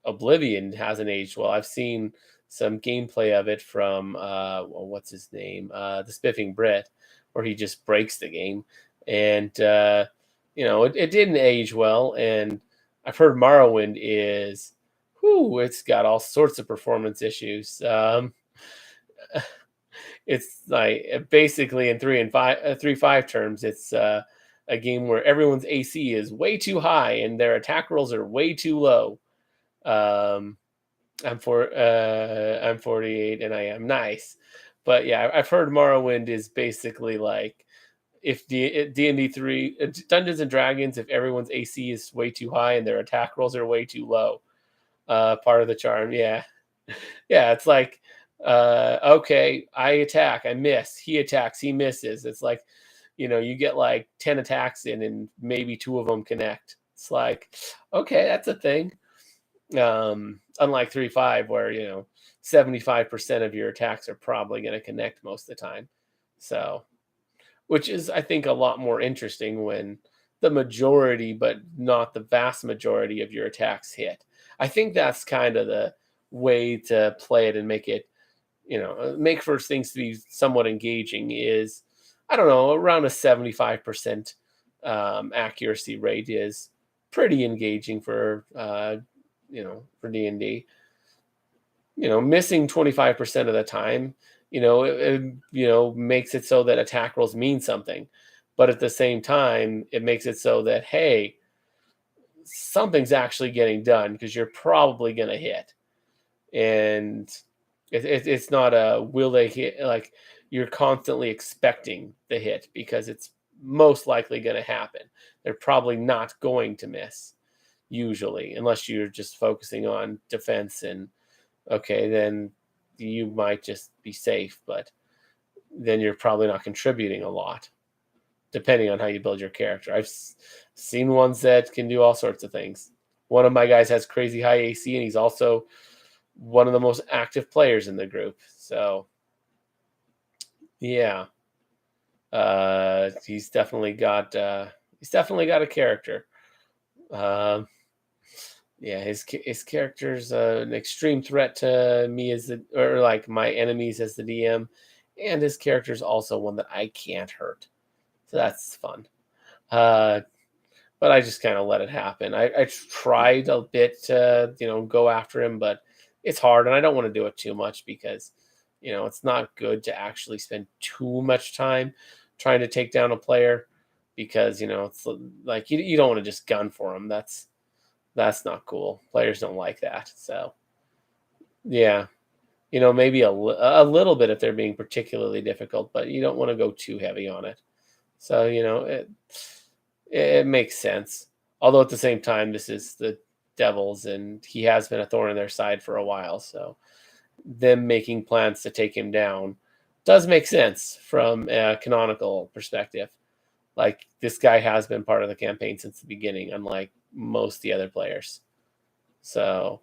Oblivion hasn't aged well. I've seen some gameplay of it from well, what's his name, the Spiffing Brit, where he just breaks the game, and it didn't age well. And I've heard Morrowind is, whoo, it's got all sorts of performance issues. It's like basically in 3.5 terms, it's a game where everyone's AC is way too high and their attack rolls are way too low. Um, I'm 48 and I am nice, but yeah, I've heard Morrowind is basically like if D&D 3 Dungeons and Dragons, if everyone's AC is way too high and their attack rolls are way too low. Part of the charm, yeah. Yeah, it's like, okay, I attack, I miss. He attacks, he misses. It's like, you get like 10 attacks in and maybe two of them connect. It's like, okay, that's a thing. Unlike 3.5, where, 75% of your attacks are probably going to connect most of the time. So, which is, I think, a lot more interesting when the majority, but not the vast majority of your attacks hit. I think that's kind of the way to play it and make it, make for things to be somewhat engaging is, I don't know, around a 75% accuracy rate is pretty engaging for, for D&D. Missing 25% of the time, makes it so that attack rolls mean something. But at the same time, it makes it so that, hey, something's actually getting done because you're probably going to hit. And it's not a will they hit, like you're constantly expecting the hit because it's most likely going to happen. They're probably not going to miss usually, unless you're just focusing on defense, and okay, then you might just be safe, but then you're probably not contributing a lot, depending on how you build your character. I've seen ones that can do all sorts of things. One of my guys has crazy high AC, and he's also one of the most active players in the group. So, yeah, he's definitely got a character. Yeah, his character's an extreme threat to me or like my enemies as the DM, and his character's also one that I can't hurt. So that's fun. Uh, but I just kind of let it happen. I tried a bit to go after him, but it's hard, and I don't want to do it too much because it's not good to actually spend too much time trying to take down a player because it's like you don't want to just gun for him. That's not cool. Players don't like that. So, yeah, maybe a little bit if they're being particularly difficult, but you don't want to go too heavy on it. So, it makes sense. Although at the same time, this is the Devils, and he has been a thorn in their side for a while. So, them making plans to take him down does make sense from a canonical perspective. Like, this guy has been part of the campaign since the beginning, unlike most of the other players. So,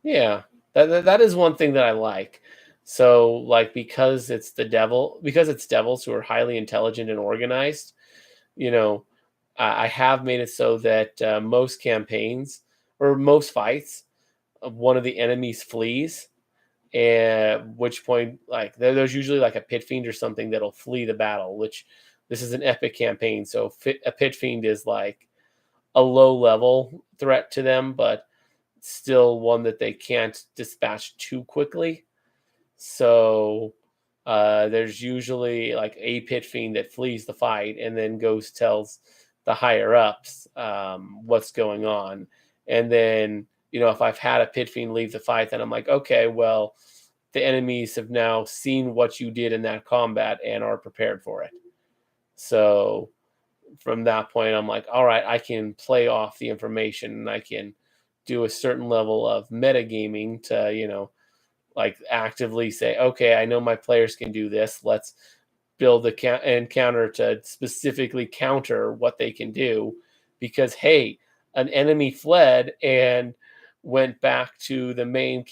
yeah, that is one thing that I like. So, like, because it's devils who are highly intelligent and organized, you know, I have made it so that most campaigns or most fights, one of the enemies flees, at which point, like, there's usually like a pit fiend or something that'll flee the battle, which this is an epic campaign. So a pit fiend is like a low level threat to them, but still one that they can't dispatch too quickly. So there's usually like a pit fiend that flees the fight and then goes tells the higher ups what's going on. And then, if I've had a pit fiend leave the fight, then I'm like, okay, well, the enemies have now seen what you did in that combat and are prepared for it. So from that point, I'm like, all right, I can play off the information and I can do a certain level of metagaming to, like actively say, okay, I know my players can do this. Let's build a encounter to specifically counter what they can do. Because hey, an enemy fled and went back to the main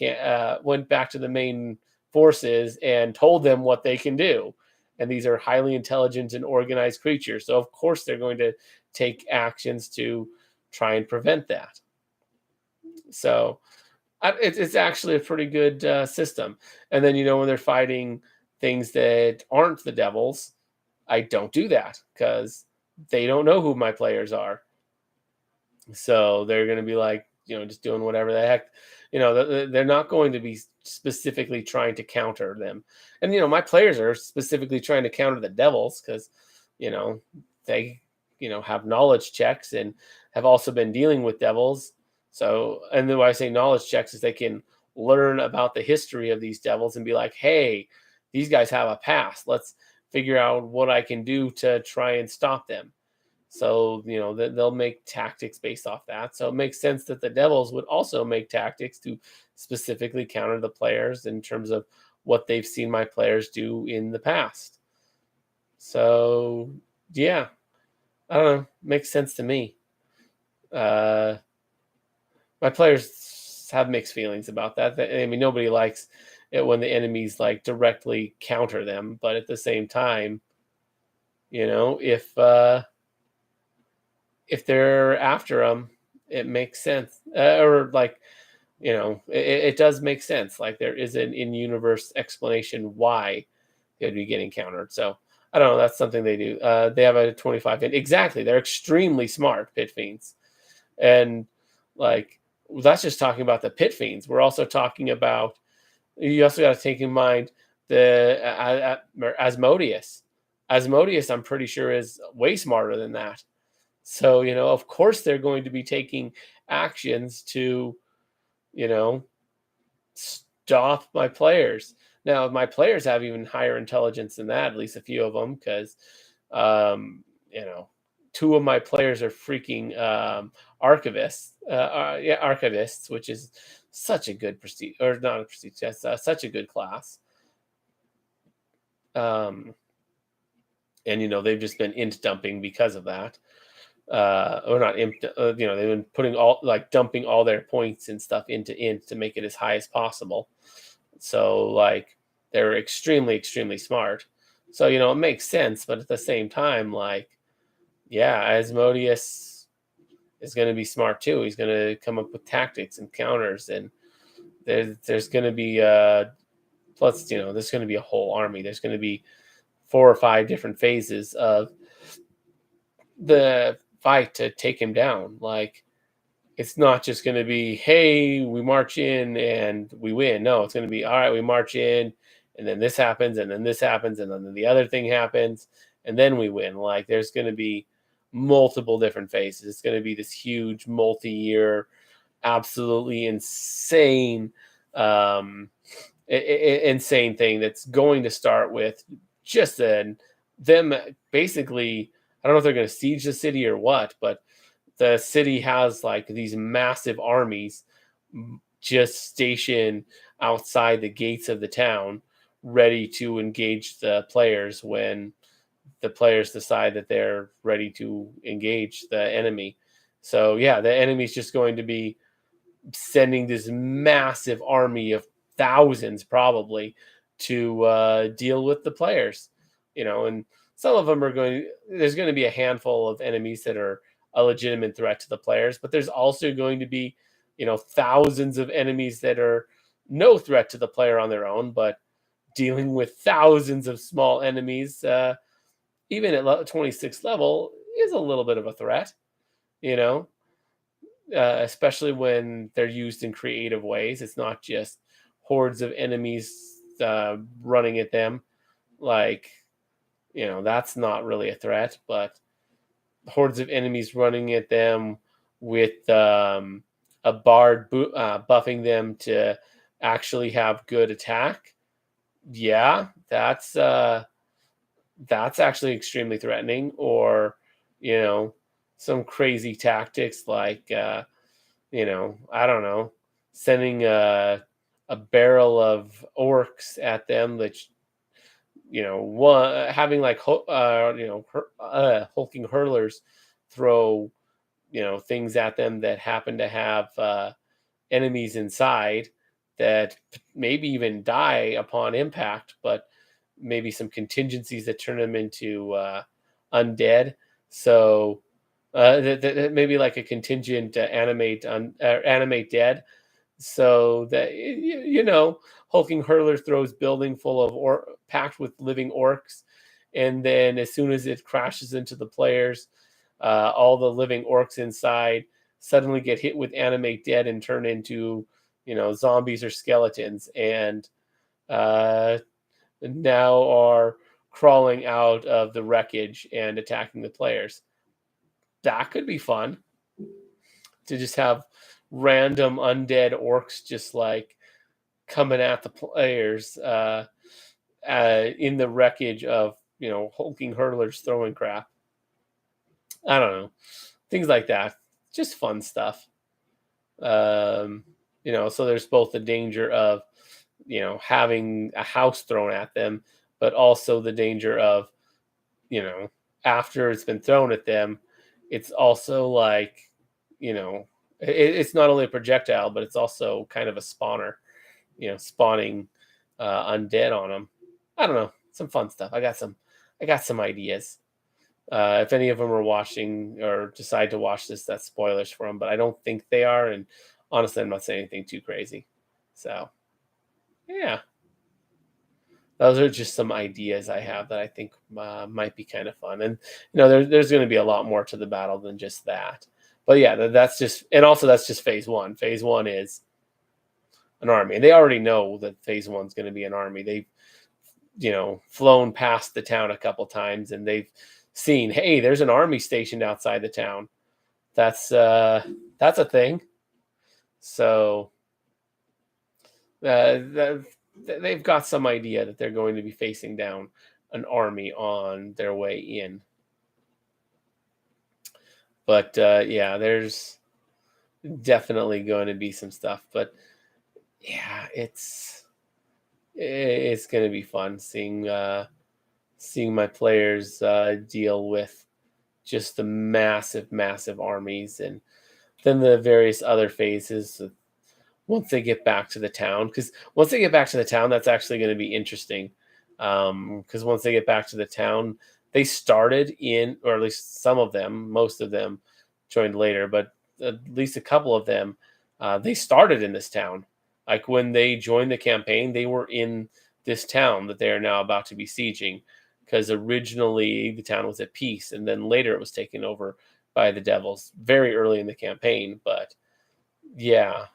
forces and told them what they can do. And these are highly intelligent and organized creatures, so of course they're going to take actions to try and prevent that. So it's actually a pretty good system. And then when they're fighting things that aren't the devils, I don't do that because they don't know who my players are. So they're going to be like, just doing whatever the heck. They're not going to be specifically trying to counter them. And my players are specifically trying to counter the devils because they have knowledge checks and have also been dealing with devils. So, and then why I say knowledge checks is they can learn about the history of these devils and be like, hey, these guys have a past. Let's figure out what I can do to try and stop them. So, they'll make tactics based off that. So it makes sense that the devils would also make tactics to specifically counter the players in terms of what they've seen my players do in the past. So, yeah, I don't know. Makes sense to me. My players have mixed feelings about that. I mean, nobody likes it when the enemies like directly counter them, but at the same time, if they're after them, it makes sense. Or like, it does make sense. Like there is an in-universe explanation why they'd be getting countered. So I don't know. That's something they do. They have a 25 hit. Exactly. They're extremely smart pit fiends. And like, that's just talking about the pit fiends. We're also talking about, you also got to take in mind the Asmodeus. Asmodeus, I'm pretty sure, is way smarter than that. So, of course they're going to be taking actions to, stop my players. Now, my players have even higher intelligence than that, at least a few of them, because, two of my players are freaking archivists. Archivists, which is such a good prestige, or not a prestige, that's such a good class. And, they've just been int dumping because of that. Or not they've been putting dumping all their points and stuff into int to make it as high as possible. So like they're extremely, extremely smart. So it makes sense, but at the same time, like, yeah, Asmodeus is going to be smart too. He's going to come up with tactics and counters, and there's going to be plus there's going to be a whole army. There's going to be 4 or 5 different phases of the fight to take him down. Like, it's not just going to be, hey, we march in and we win. No, it's going to be, all right, we march in and then this happens and then this happens and then the other thing happens and then we win. Like, there's going to be multiple different phases. It's going to be this huge multi-year, absolutely insane insane thing that's going to start with just them basically, I don't know if they're going to siege the city or what, but the city has like these massive armies just stationed outside the gates of the town, ready to engage the players when the players decide that they're ready to engage the enemy. So yeah, the enemy's just going to be sending this massive army of thousands probably to deal with the players, and some of them there's going to be a handful of enemies that are a legitimate threat to the players, but there's also going to be, thousands of enemies that are no threat to the player on their own, but dealing with thousands of small enemies, even at 26th level, is a little bit of a threat, especially when they're used in creative ways. It's not just hordes of enemies running at them. Like, that's not really a threat, but hordes of enemies running at them with a bard buffing them to actually have good attack. Yeah, that's actually extremely threatening. Or, you know, some crazy tactics like I don't know, sending a barrel of orcs at them, which one having like hulking hurlers throw things at them that happen to have enemies inside that maybe even die upon impact, but maybe some contingencies that turn them into undead. So maybe like a contingent animate dead, so that hulking hurler throws building full of or packed with living orcs, and then as soon as it crashes into the players, all the living orcs inside suddenly get hit with animate dead and turn into zombies or skeletons, and uh, now are crawling out of the wreckage and attacking the players. That could be fun to just have random undead orcs just like coming at the players in the wreckage of hulking hurlers throwing crap. I don't know, things like that. Just fun stuff. Um, so there's both the danger of having a house thrown at them, but also the danger of you know after it's been thrown at them, it's also like it's not only a projectile, but it's also kind of a spawner, spawning undead on them. I don't know, some fun stuff. I got some ideas. If any of them are watching or decide to watch this, that's spoilers for them, but I don't think they are. And honestly, I'm not saying anything too crazy. So yeah, those are just some ideas I have that I think might be kind of fun. And there's going to be a lot more to the battle than just that. But yeah, that's just, and also that's just phase one. Phase one is an army, and they already know that phase one's going to be an army. They've flown past the town a couple times, and they've seen, hey, there's an army stationed outside the town. That's a thing. So they've got some idea that they're going to be facing down an army on their way in. But yeah, there's definitely going to be some stuff. But yeah, it's going to be fun seeing my players deal with just the massive armies, and then the various other phases once they get back to the town. Because once they get back to the town, that's actually going to be interesting. Because once they get back to the town, they started in, or at least some of them, most of them joined later, but at least a couple of them, they started in this town. Like when they joined the campaign, they were in this town that they are now about to be sieging. Because originally the town was at peace, and then later it was taken over by the devils very early in the campaign. But yeah,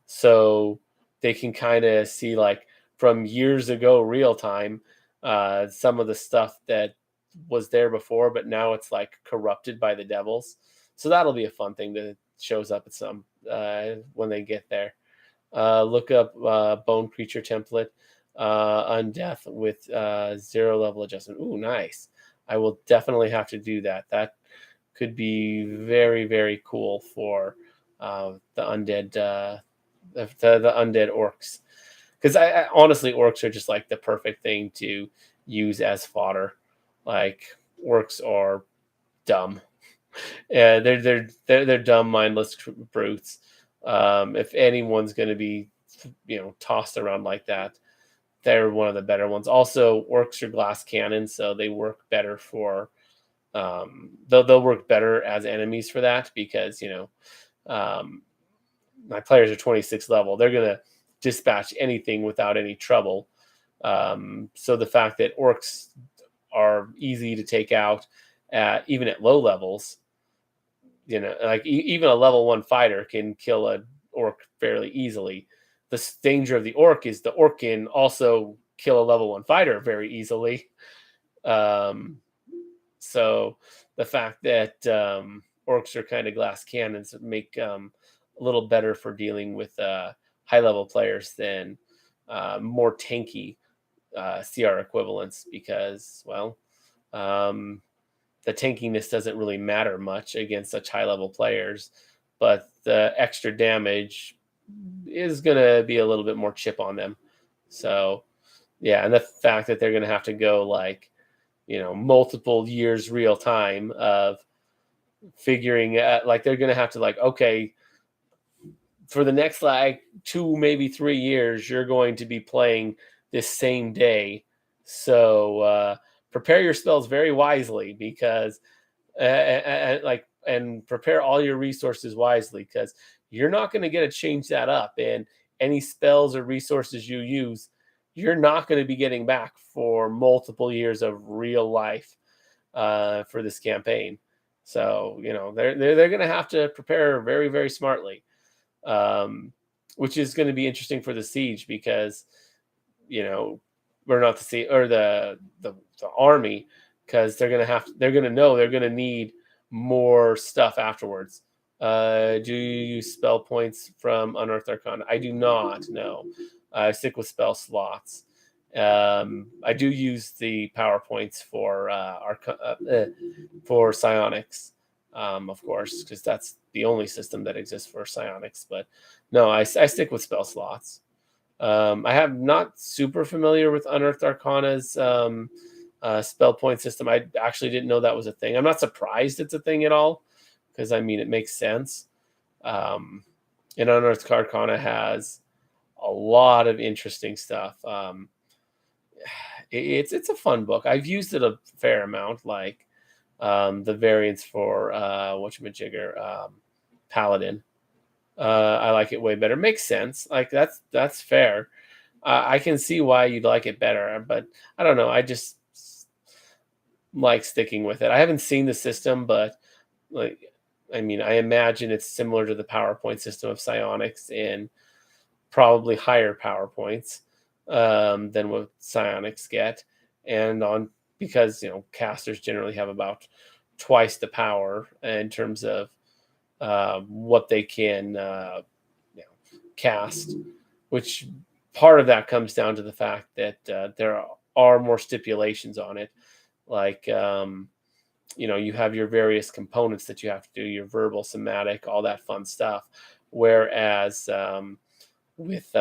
so they can kind of see, like, from years ago, real time, some of the stuff that was there before, but now it's like corrupted by the devils. So that'll be a fun thing that shows up at some when they get there. Look up Bone Creature template on death with 0 level adjustment. Ooh, nice. I will definitely have to do that. That could be very, very cool for the undead the undead orcs. Because I honestly, orcs are just like the perfect thing to use as fodder. Like, orcs are dumb. Yeah, they're dumb, mindless brutes. If anyone's going to be tossed around like that, they're one of the better ones. Also, orcs are glass cannons, so they work better for they'll work better as enemies for that, because um, my players are 26 level. They're gonna dispatch anything without any trouble. So the fact that orcs are easy to take out even at low levels, like even a level one fighter can kill a orc fairly easily. The danger of the orc is the orc can also kill a level one fighter very easily. Um, so the fact that orcs are kind of glass cannons make a little better for dealing with high level players than more tanky CR equivalents because, well, um, the tankiness doesn't really matter much against such high level players, but the extra damage is going to be a little bit more chip on them. So, yeah, and the fact that they're going to have to go like, multiple years real time of figuring out, like, they're going to have to, like, okay, for the next like 2, maybe 3 years, you're going to be playing this same day. So, prepare your spells very wisely because and prepare all your resources wisely because you're not going to get to change that up, and any spells or resources you use you're not going to be getting back for multiple years of real life for this campaign. So they're going to have to prepare very, very smartly, um, which is going to be interesting for the siege because you know we're not the sea or the army, because they're going to know they're going to need more stuff afterwards. Do you use spell points from Unearthed Arcana? I do not. No, I stick with spell slots. I do use the power points for for psionics, of course, because that's the only system that exists for psionics. But no, I stick with spell slots. I have not super familiar with Unearthed Arcana's spell point system. I actually didn't know that was a thing. I'm not surprised it's a thing at all, because I mean it makes sense. Um, and Unearthed Arcana has a lot of interesting stuff. It's a fun book. I've used it a fair amount, like the variants for whatchamajigger, Paladin. I like it way better. Makes sense. Like that's fair. I can see why you'd like it better, but I don't know. I just like sticking with it. I haven't seen the system, but like, I mean, I imagine it's similar to the PowerPoint system of psionics in probably higher PowerPoints than what psionics get, and on because casters generally have about twice the power in terms of what they can cast, which part of that comes down to the fact that there are more stipulations on it, like you have your various components that you have to do, your verbal, somatic, all that fun stuff, whereas with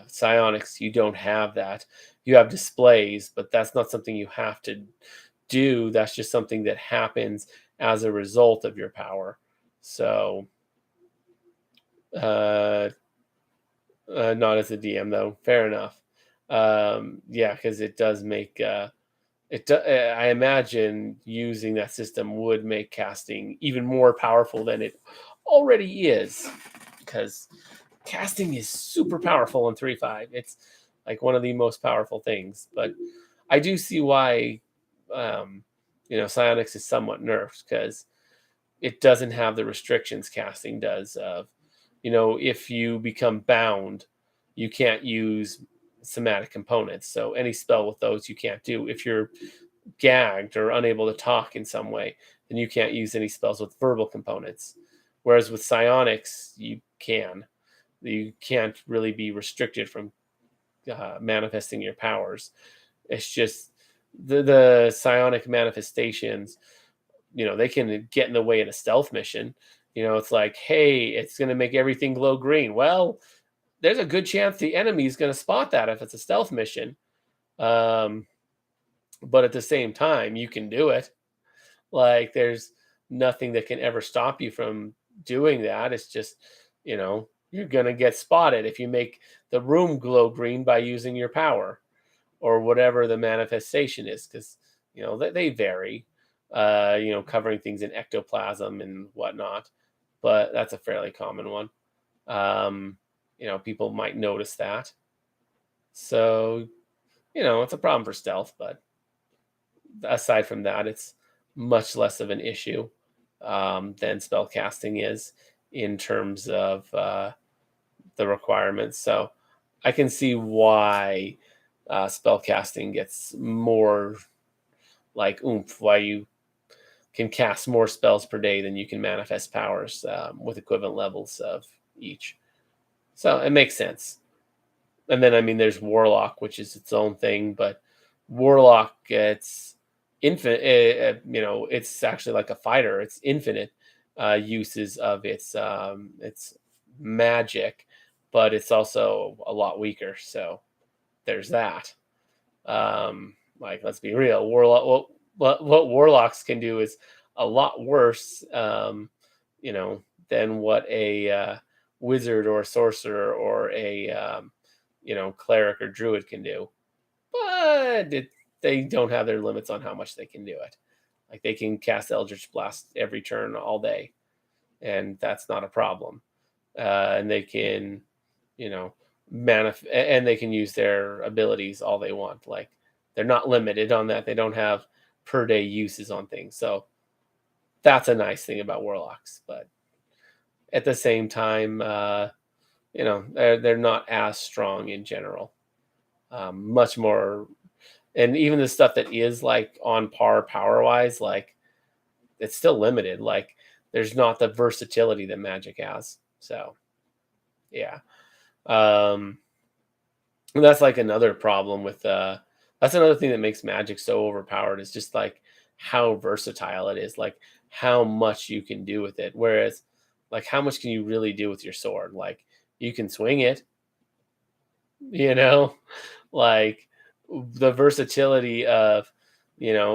psionics you don't have that. You have displays, but that's not something you have to do. That's just something that happens as a result of your power. So not as a DM though. Fair enough. Yeah, because it does make I imagine using that system would make casting even more powerful than it already is, because casting is super powerful in 3.5. It's like one of the most powerful things. But I do see why psionics is somewhat nerfed, because it doesn't have the restrictions casting does of, if you become bound, you can't use somatic components. So any spell with those you can't do. If you're gagged or unable to talk in some way, then you can't use any spells with verbal components. Whereas with psionics, you can. You can't really be restricted from manifesting your powers. It's just the psionic manifestations, they can get in the way in a stealth mission. It's like, hey, it's going to make everything glow green. Well, there's a good chance the enemy is going to spot that if it's a stealth mission. But at the same time, you can do it. Like, there's nothing that can ever stop you from doing that. It's just, you're going to get spotted if you make the room glow green by using your power or whatever the manifestation is, because, they vary, covering things in ectoplasm and whatnot. But that's a fairly common one. People might notice that. So, it's a problem for stealth, but aside from that, it's much less of an issue. than spell casting is in terms of the requirements. So I can see why spell casting gets more like oomph, why you can cast more spells per day than you can manifest powers with equivalent levels of each. So it makes sense. And then I mean, there's Warlock, which is its own thing, but Warlock gets infinite. It's actually like a fighter. It's infinite uses of its magic, but it's also a lot weaker. So there's that. Like, let's be real, Warlock. What Warlocks can do is a lot worse. Than what a wizard or sorcerer or a cleric or druid can do. But they don't have their limits on how much they can do it. Like they can cast Eldritch Blast every turn all day, and that's not a problem. And they can, and they can use their abilities all they want. Like they're not limited on that. They don't have per day uses on things. So that's a nice thing about Warlocks. But at the same time, they're not as strong in general. Much more, and even the stuff that is like on par power wise, like it's still limited. Like there's not the versatility that Magic has. So yeah, and that's like another problem with that's another thing that makes Magic so overpowered is just like how versatile it is, like how much you can do with it. Whereas, like, how much can you really do with your sword? Like you can swing it, you know like the versatility of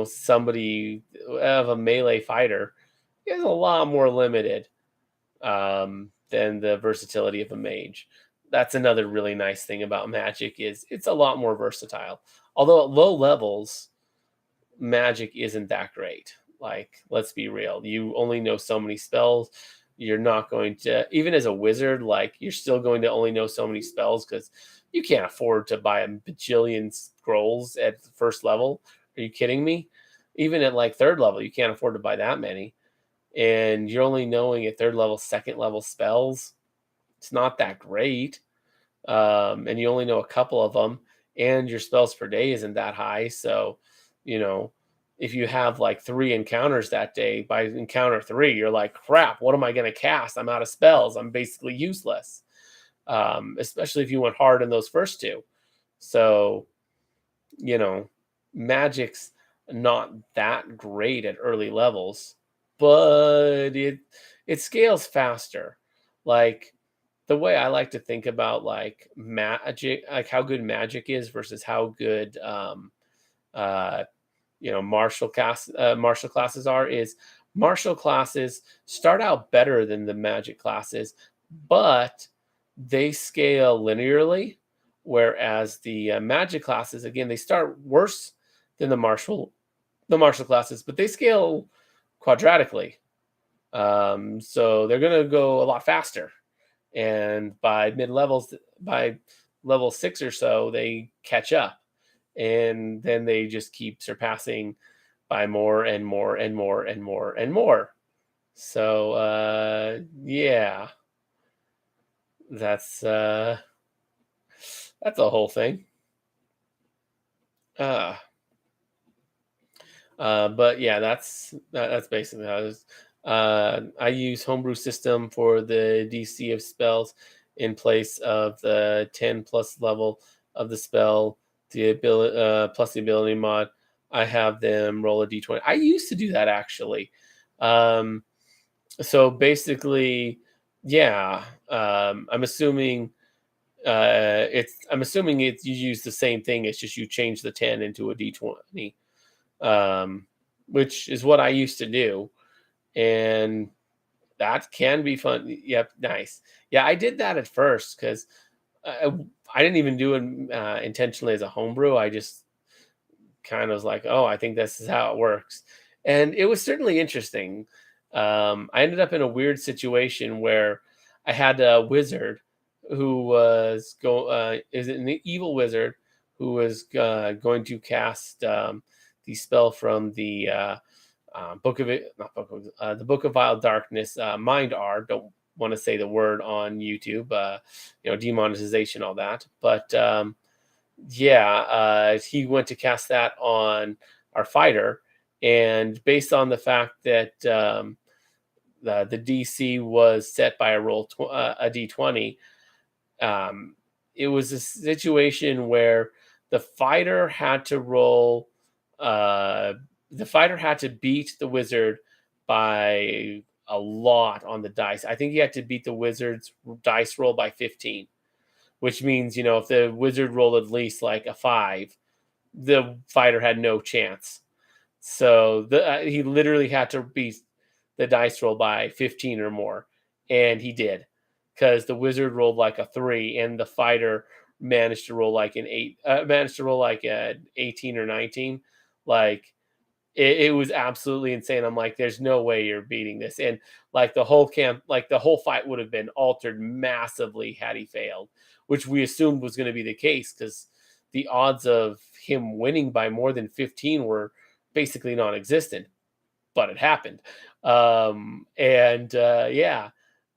somebody of a melee fighter is a lot more limited than the versatility of a mage. That's another really nice thing about Magic is it's a lot more versatile, although at low levels Magic isn't that great. Like, let's be real, you only know so many spells. You're not going to, even as a wizard, like you're still going to only know so many spells because you can't afford to buy a bajillion scrolls at the first level. Are you kidding me? Even at like third level, you can't afford to buy that many. And you're only knowing at third level, second level spells. It's not that great. And you only know a couple of them, and your spells per day isn't that high. So, you know, if you have like 3 encounters that day, by encounter 3, you're like, crap, what am I going to cast? I'm out of spells. I'm basically useless. Especially if you went hard in those first 2. So, you know, Magic's not that great at early levels, but it scales faster. Like the way I like to think about like Magic, like how good Magic is versus how good uh martial classes are, is martial classes start out better than the Magic classes, but they scale linearly, whereas the Magic classes, again, they start worse than the martial classes, but they scale quadratically. So they're going to go a lot faster, and by level 6 or so, they catch up, and then they just keep surpassing by more and more and more and more and more. So yeah, that's that's the whole thing. uh but yeah, that's basically how it is. I use homebrew system for the DC of spells in place of the 10 plus level of the spell, the ability plus the ability mod. I have them roll a d20. I used to do that actually. Um, so basically, yeah. I'm assuming it's you use the same thing. It's just you change the 10 into a d20, um, which is what I used to do, and that can be fun. Yep, nice. Yeah, I did that at first because I, I didn't even do it intentionally as a homebrew. I just kind of was like, oh, I think this is how it works, and it was certainly interesting. I ended up in a weird situation where I had a wizard who is an evil wizard who was going to cast the spell from the Book of it, not Book of the Book of Vile Darkness, Mind R. Don't want to say the word on YouTube, demonetization, all that. But yeah, he went to cast that on our fighter, and based on the fact that the DC was set by a D20, um, it was a situation where the fighter had to roll. Uh, the fighter had to beat the wizard by a lot on the dice. I think he had to beat the wizard's dice roll by 15, which means, if the wizard rolled at least like a 5, the fighter had no chance. So he literally had to beat the dice roll by 15 or more, and he did, because the wizard rolled like a 3, and the fighter managed to roll like an 8, managed to roll like an 18 or 19. Like it was absolutely insane. I'm like, there's no way you're beating this, and like the whole fight would have been altered massively had he failed, which we assumed was going to be the case because the odds of him winning by more than 15 were basically non-existent, but it happened. And yeah,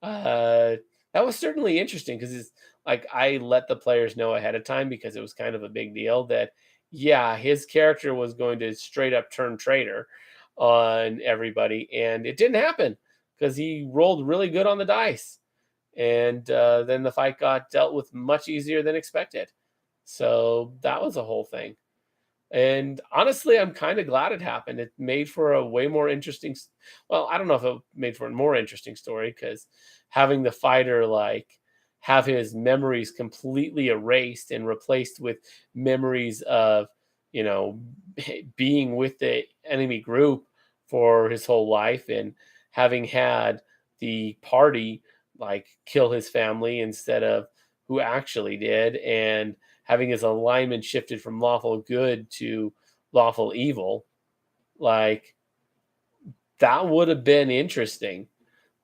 uh, that was certainly interesting because it's like I let the players know ahead of time because it was kind of a big deal that, yeah, his character was going to straight up turn traitor on everybody, and it didn't happen because he rolled really good on the dice, and then the fight got dealt with much easier than expected. So that was a whole thing. And honestly, I'm kind of glad it happened. It made for a way more interesting. Well, I don't know if it made for a more interesting story because having the fighter like have his memories completely erased and replaced with memories of, you know, being with the enemy group for his whole life and having had the party like kill his family instead of who actually did, and having his alignment shifted from lawful good to lawful evil, like that would have been interesting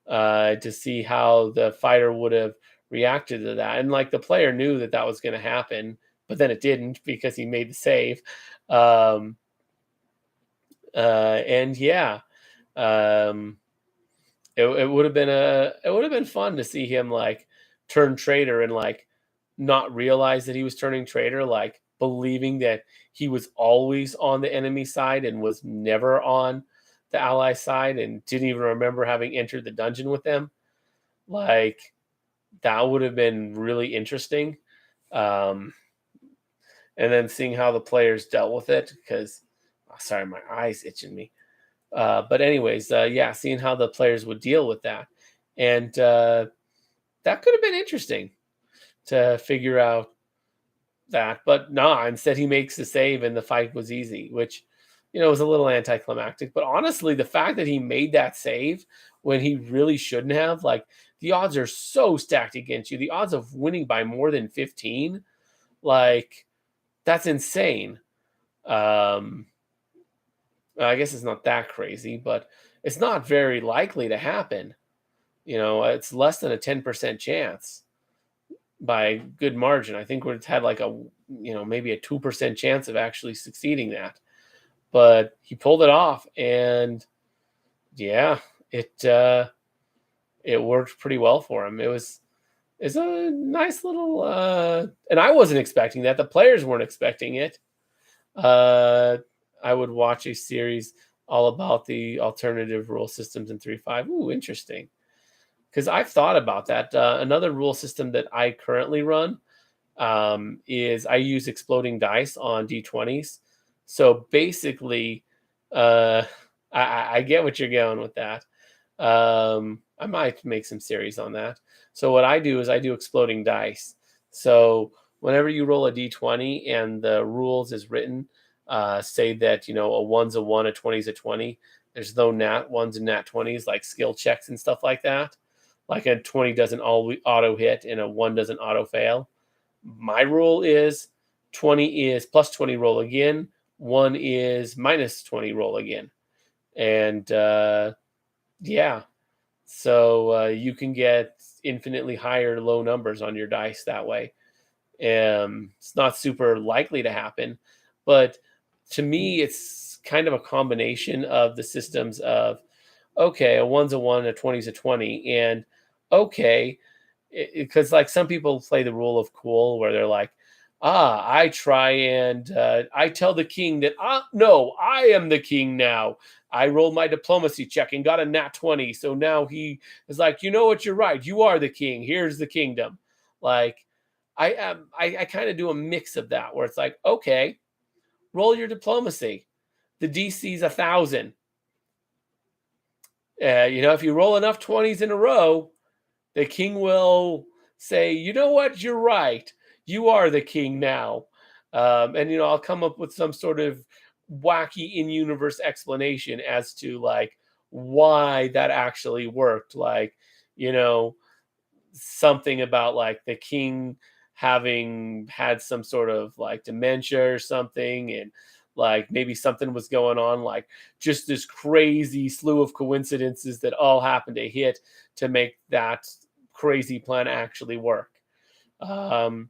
to see how the fighter would have reacted to that. And like the player knew that that was going to happen, but then it didn't because he made the save. Um, and yeah, um, it would have been fun to see him like turn traitor and like not realize that he was turning traitor, like believing that he was always on the enemy side and was never on the ally side and didn't even remember having entered the dungeon with them. Like that would have been really interesting. Um, and then seeing how the players dealt with it because, sorry, my eyes itching me. But anyways, yeah, seeing how the players would deal with that, and that could have been interesting to figure out that. But nah, instead he makes the save, and the fight was easy, which was a little anticlimactic. But honestly, the fact that he made that save when he really shouldn't have, like the odds are so stacked against you. The odds of winning by more than 15, like that's insane. Um, I guess it's not that crazy, but it's not very likely to happen. It's less than a 10% chance by a good margin. I think we've had like maybe a 2% chance of actually succeeding that. But he pulled it off, and yeah, it worked pretty well for him. It's a nice little and I wasn't expecting that. The players weren't expecting it. I would watch a series all about the alternative rule systems in 3.5. Ooh, interesting. Because I've thought about that. Another rule system that I currently run is I use exploding dice on D20s. So basically, I get what you're going with that. I might make some series on that. So what I do is I do exploding dice. So whenever you roll a D20 and the rules is written, say that, a 1's a 1, a 20's a 20. There's no nat 1s and nat 20s like skill checks and stuff like that. Like a 20 doesn't auto hit and a 1 doesn't auto fail. My rule is 20 is plus 20 roll again. 1 is minus 20 roll again. And yeah, so you can get infinitely higher low numbers on your dice that way. It's not super likely to happen, but to me, it's kind of a combination of the systems of, okay, a one's a one, a 20's a 20, and okay, because like some people play the rule of cool where they're like, I try and I tell the king that, no, I am the king now. I rolled my diplomacy check and got a nat 20. So now he is like, you know what, you're right. You are the king. Here's the kingdom. Like, I am, I kind of do a mix of that where it's like, okay, roll your diplomacy. The DC's 1,000. If you roll enough 20s in a row, the king will say, you know what, you're right. You are the king now. And, I'll come up with some sort of wacky in universe explanation as to like why that actually worked. Like, you know, something about like the king having had some sort of like dementia or something, and like maybe something was going on, like just this crazy slew of coincidences that all happened to hit to make that crazy plan actually work. And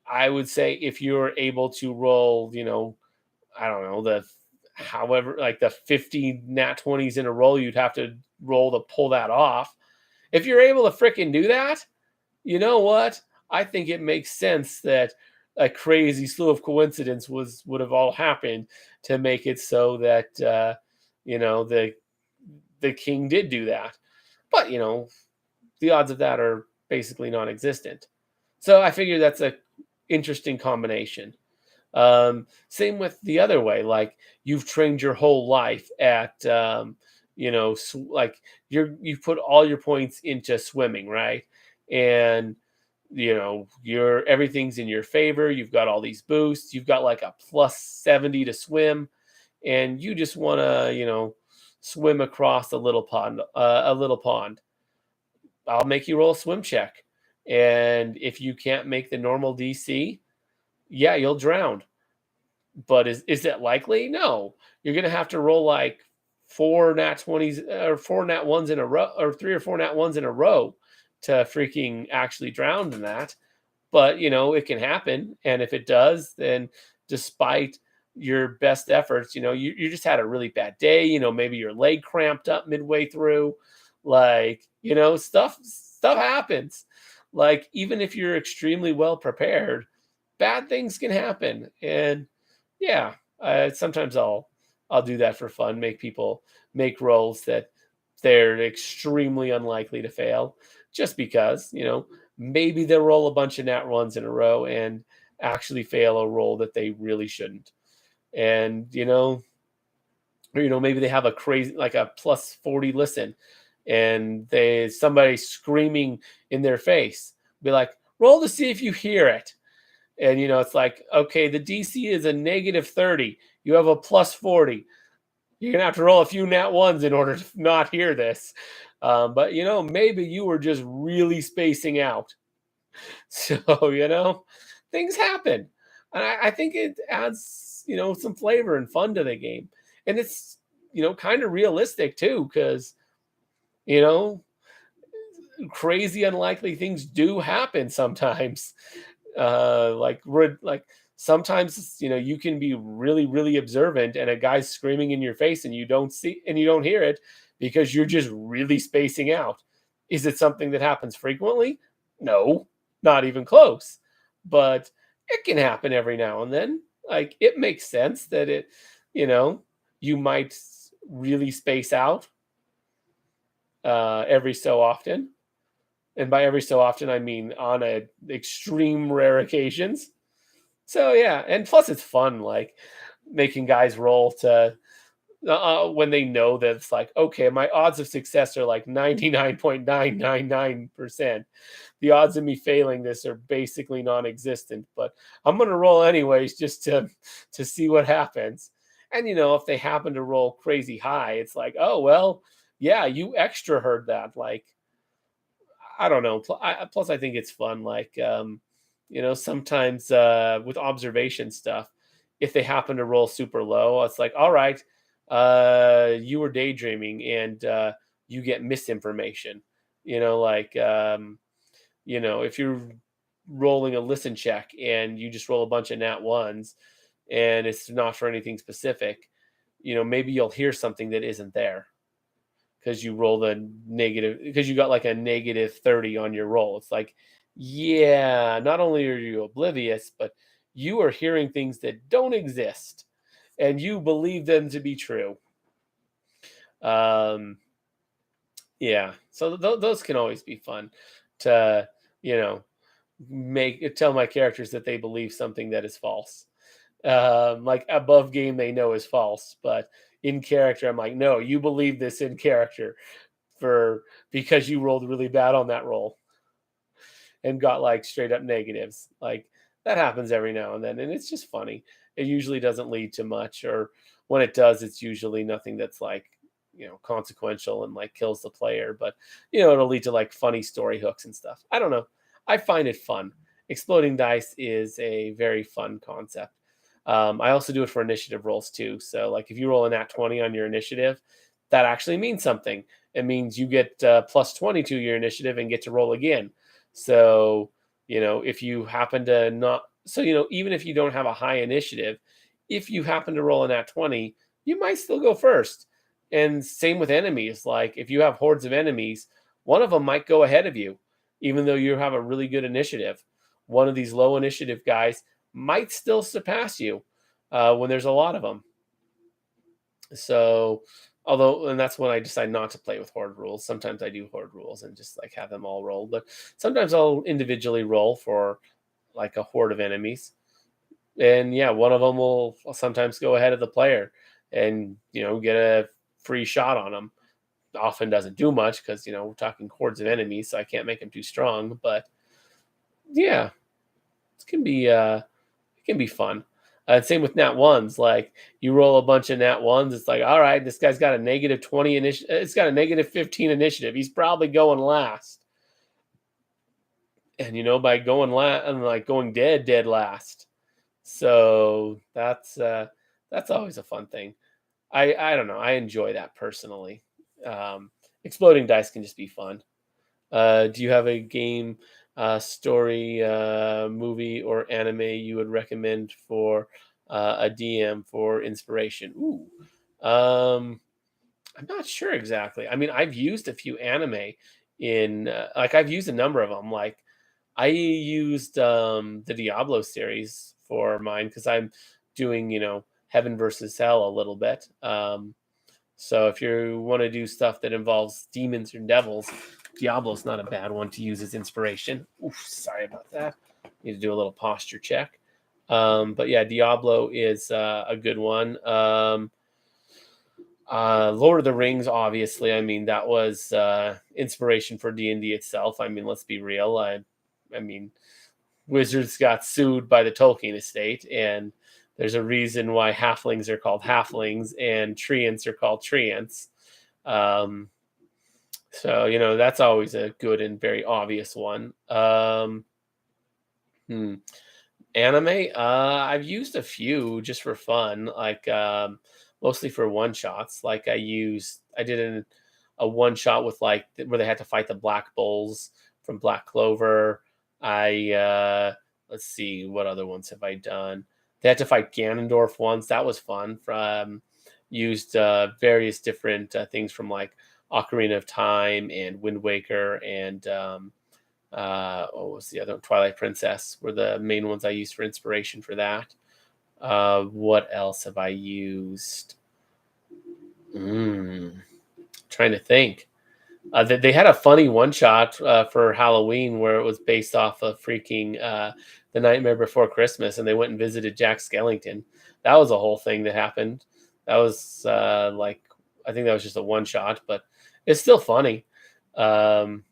I would say if you're able to roll, I don't know, however, like the 50 nat 20s in a row, you'd have to roll to pull that off. If you're able to freaking do that, you know what? I think it makes sense that a crazy slew of coincidence would have all happened to make it so that the king did do that. But the odds of that are basically non-existent. So I figure that's a interesting combination. Same with the other way, like you've trained your whole life at like you've put all your points into swimming, right? And your everything's in your favor. You've got all these boosts. You've got like a plus 70 to swim, and you just want to swim across a little pond. I'll make you roll a swim check, and if you can't make the normal DC, yeah, you'll drown. But is it likely? No. You're gonna have to roll like four nat 20s or four nat ones in a row, or three or four nat ones in a row to freaking actually drown in that. But it can happen. And if it does, then despite your best efforts, you just had a really bad day. Maybe your leg cramped up midway through. Like, stuff happens. Like, even if you're extremely well prepared, bad things can happen. And yeah, sometimes I'll do that for fun. Make people make rolls that they're extremely unlikely to fail, just because maybe they'll roll a bunch of nat ones in a row and actually fail a roll that they really shouldn't. And maybe they have a crazy like a plus 40 listen, and somebody screaming in their face, be like, roll to see if you hear it. And it's like, okay, the DC is a negative 30. You have a plus 40. You're gonna have to roll a few nat ones in order to not hear this. But maybe you were just really spacing out. So things happen, and I think it adds some flavor and fun to the game, and it's kind of realistic too, because you know crazy unlikely things do happen sometimes. Like sometimes you can be really really observant and a guy's screaming in your face and you don't see and you don't hear it because you're just really spacing out. Is it something that happens frequently? No, not even close. But it can happen every now and then. Like, it makes sense that you know you might really space out every so often. And by every so often, I mean on a extreme rare occasions. So yeah, and plus it's fun, like making guys roll to when they know that it's like, okay, my odds of success are like 99.999%. The odds of me failing this are basically non-existent, but I'm gonna roll anyways just to see what happens. And if they happen to roll crazy high, it's like, oh well, yeah, you extra heard that. Like, I don't know. Plus, I think it's fun. Like, sometimes with observation stuff, if they happen to roll super low, it's like, all right, you were daydreaming and you get misinformation. If you're rolling a listen check and you just roll a bunch of nat ones, and it's not for anything specific, maybe you'll hear something that isn't there because you rolled a negative, because you got like a negative 30 on your roll. It's like, yeah, not only are you oblivious, but you are hearing things that don't exist and you believe them to be true. Um, yeah, so those can always be fun to, you know, tell my characters that they believe something that is false. Like above game, they know is false, but in character, I'm like, no, you believe this in character for because you rolled really bad on that roll and got like straight up negatives. Like that happens every now and then, and it's just funny. It usually doesn't lead to much, or when it does, it's usually nothing that's like consequential and like kills the player. But it'll lead to like funny story hooks and stuff. I don't know. I find it fun. Exploding dice is a very fun concept. I also do it for initiative rolls too. So like if you roll a nat 20 on your initiative, that actually means something. It means you get plus 20 to your initiative and get to roll again. So, if you happen to not, so, even if you don't have a high initiative, if you happen to roll a nat 20, you might still go first. And same with enemies. Like if you have hordes of enemies, one of them might go ahead of you, even though you have a really good initiative. One of these low initiative guys might still surpass you when there's a lot of them. So, and that's when I decide not to play with horde rules. Sometimes I do horde rules and just like have them all roll, but sometimes I'll individually roll for like a horde of enemies. And yeah, one of them will sometimes go ahead of the player and, get a free shot on them. Often doesn't do much because, we're talking hordes of enemies, so I can't make them too strong. But yeah, it can be fun. Same with nat ones. Like you roll a bunch of nat ones, it's like, all right, this guy's got a negative 20 initiative. It's got a negative 15 initiative. He's probably going last. And by going last and like going dead last. So that's always a fun thing. I don't know. I enjoy that personally. Exploding dice can just be fun. Do you have a game, story, movie, or anime you would recommend for a DM for inspiration? Ooh, I'm not sure exactly. I mean, I've used a few anime in, like, I've used a number of them. Like, I used the Diablo series for mine because I'm doing, Heaven versus Hell a little bit. So if you want to do stuff that involves demons or devils, Diablo's not a bad one to use as inspiration. Oof, sorry about that. Need to do a little posture check. But yeah, Diablo is a good one. Lord of the Rings, obviously. I mean, that was inspiration for D&D itself. I mean, let's be real. I mean, Wizards got sued by the Tolkien estate, and there's a reason why halflings are called halflings and treants are called treants. So, that's always a good and very obvious one. Anime, I've used a few just for fun, like mostly for one shots. Like I did a one shot with like where they had to fight the Black Bulls from Black Clover. Let's see, what other ones have I done? They had to fight Ganondorf once. That was fun. From used various different things from like Ocarina of Time and Wind Waker and what was the other? Twilight Princess were the main ones I used for inspiration for that. What else have I used? Trying to think. They had a funny one shot for Halloween where it was based off of freaking The Nightmare Before Christmas, and they went and visited Jack Skellington. That was a whole thing that happened. That was like, I think that was just a one shot, but it's still funny. Um,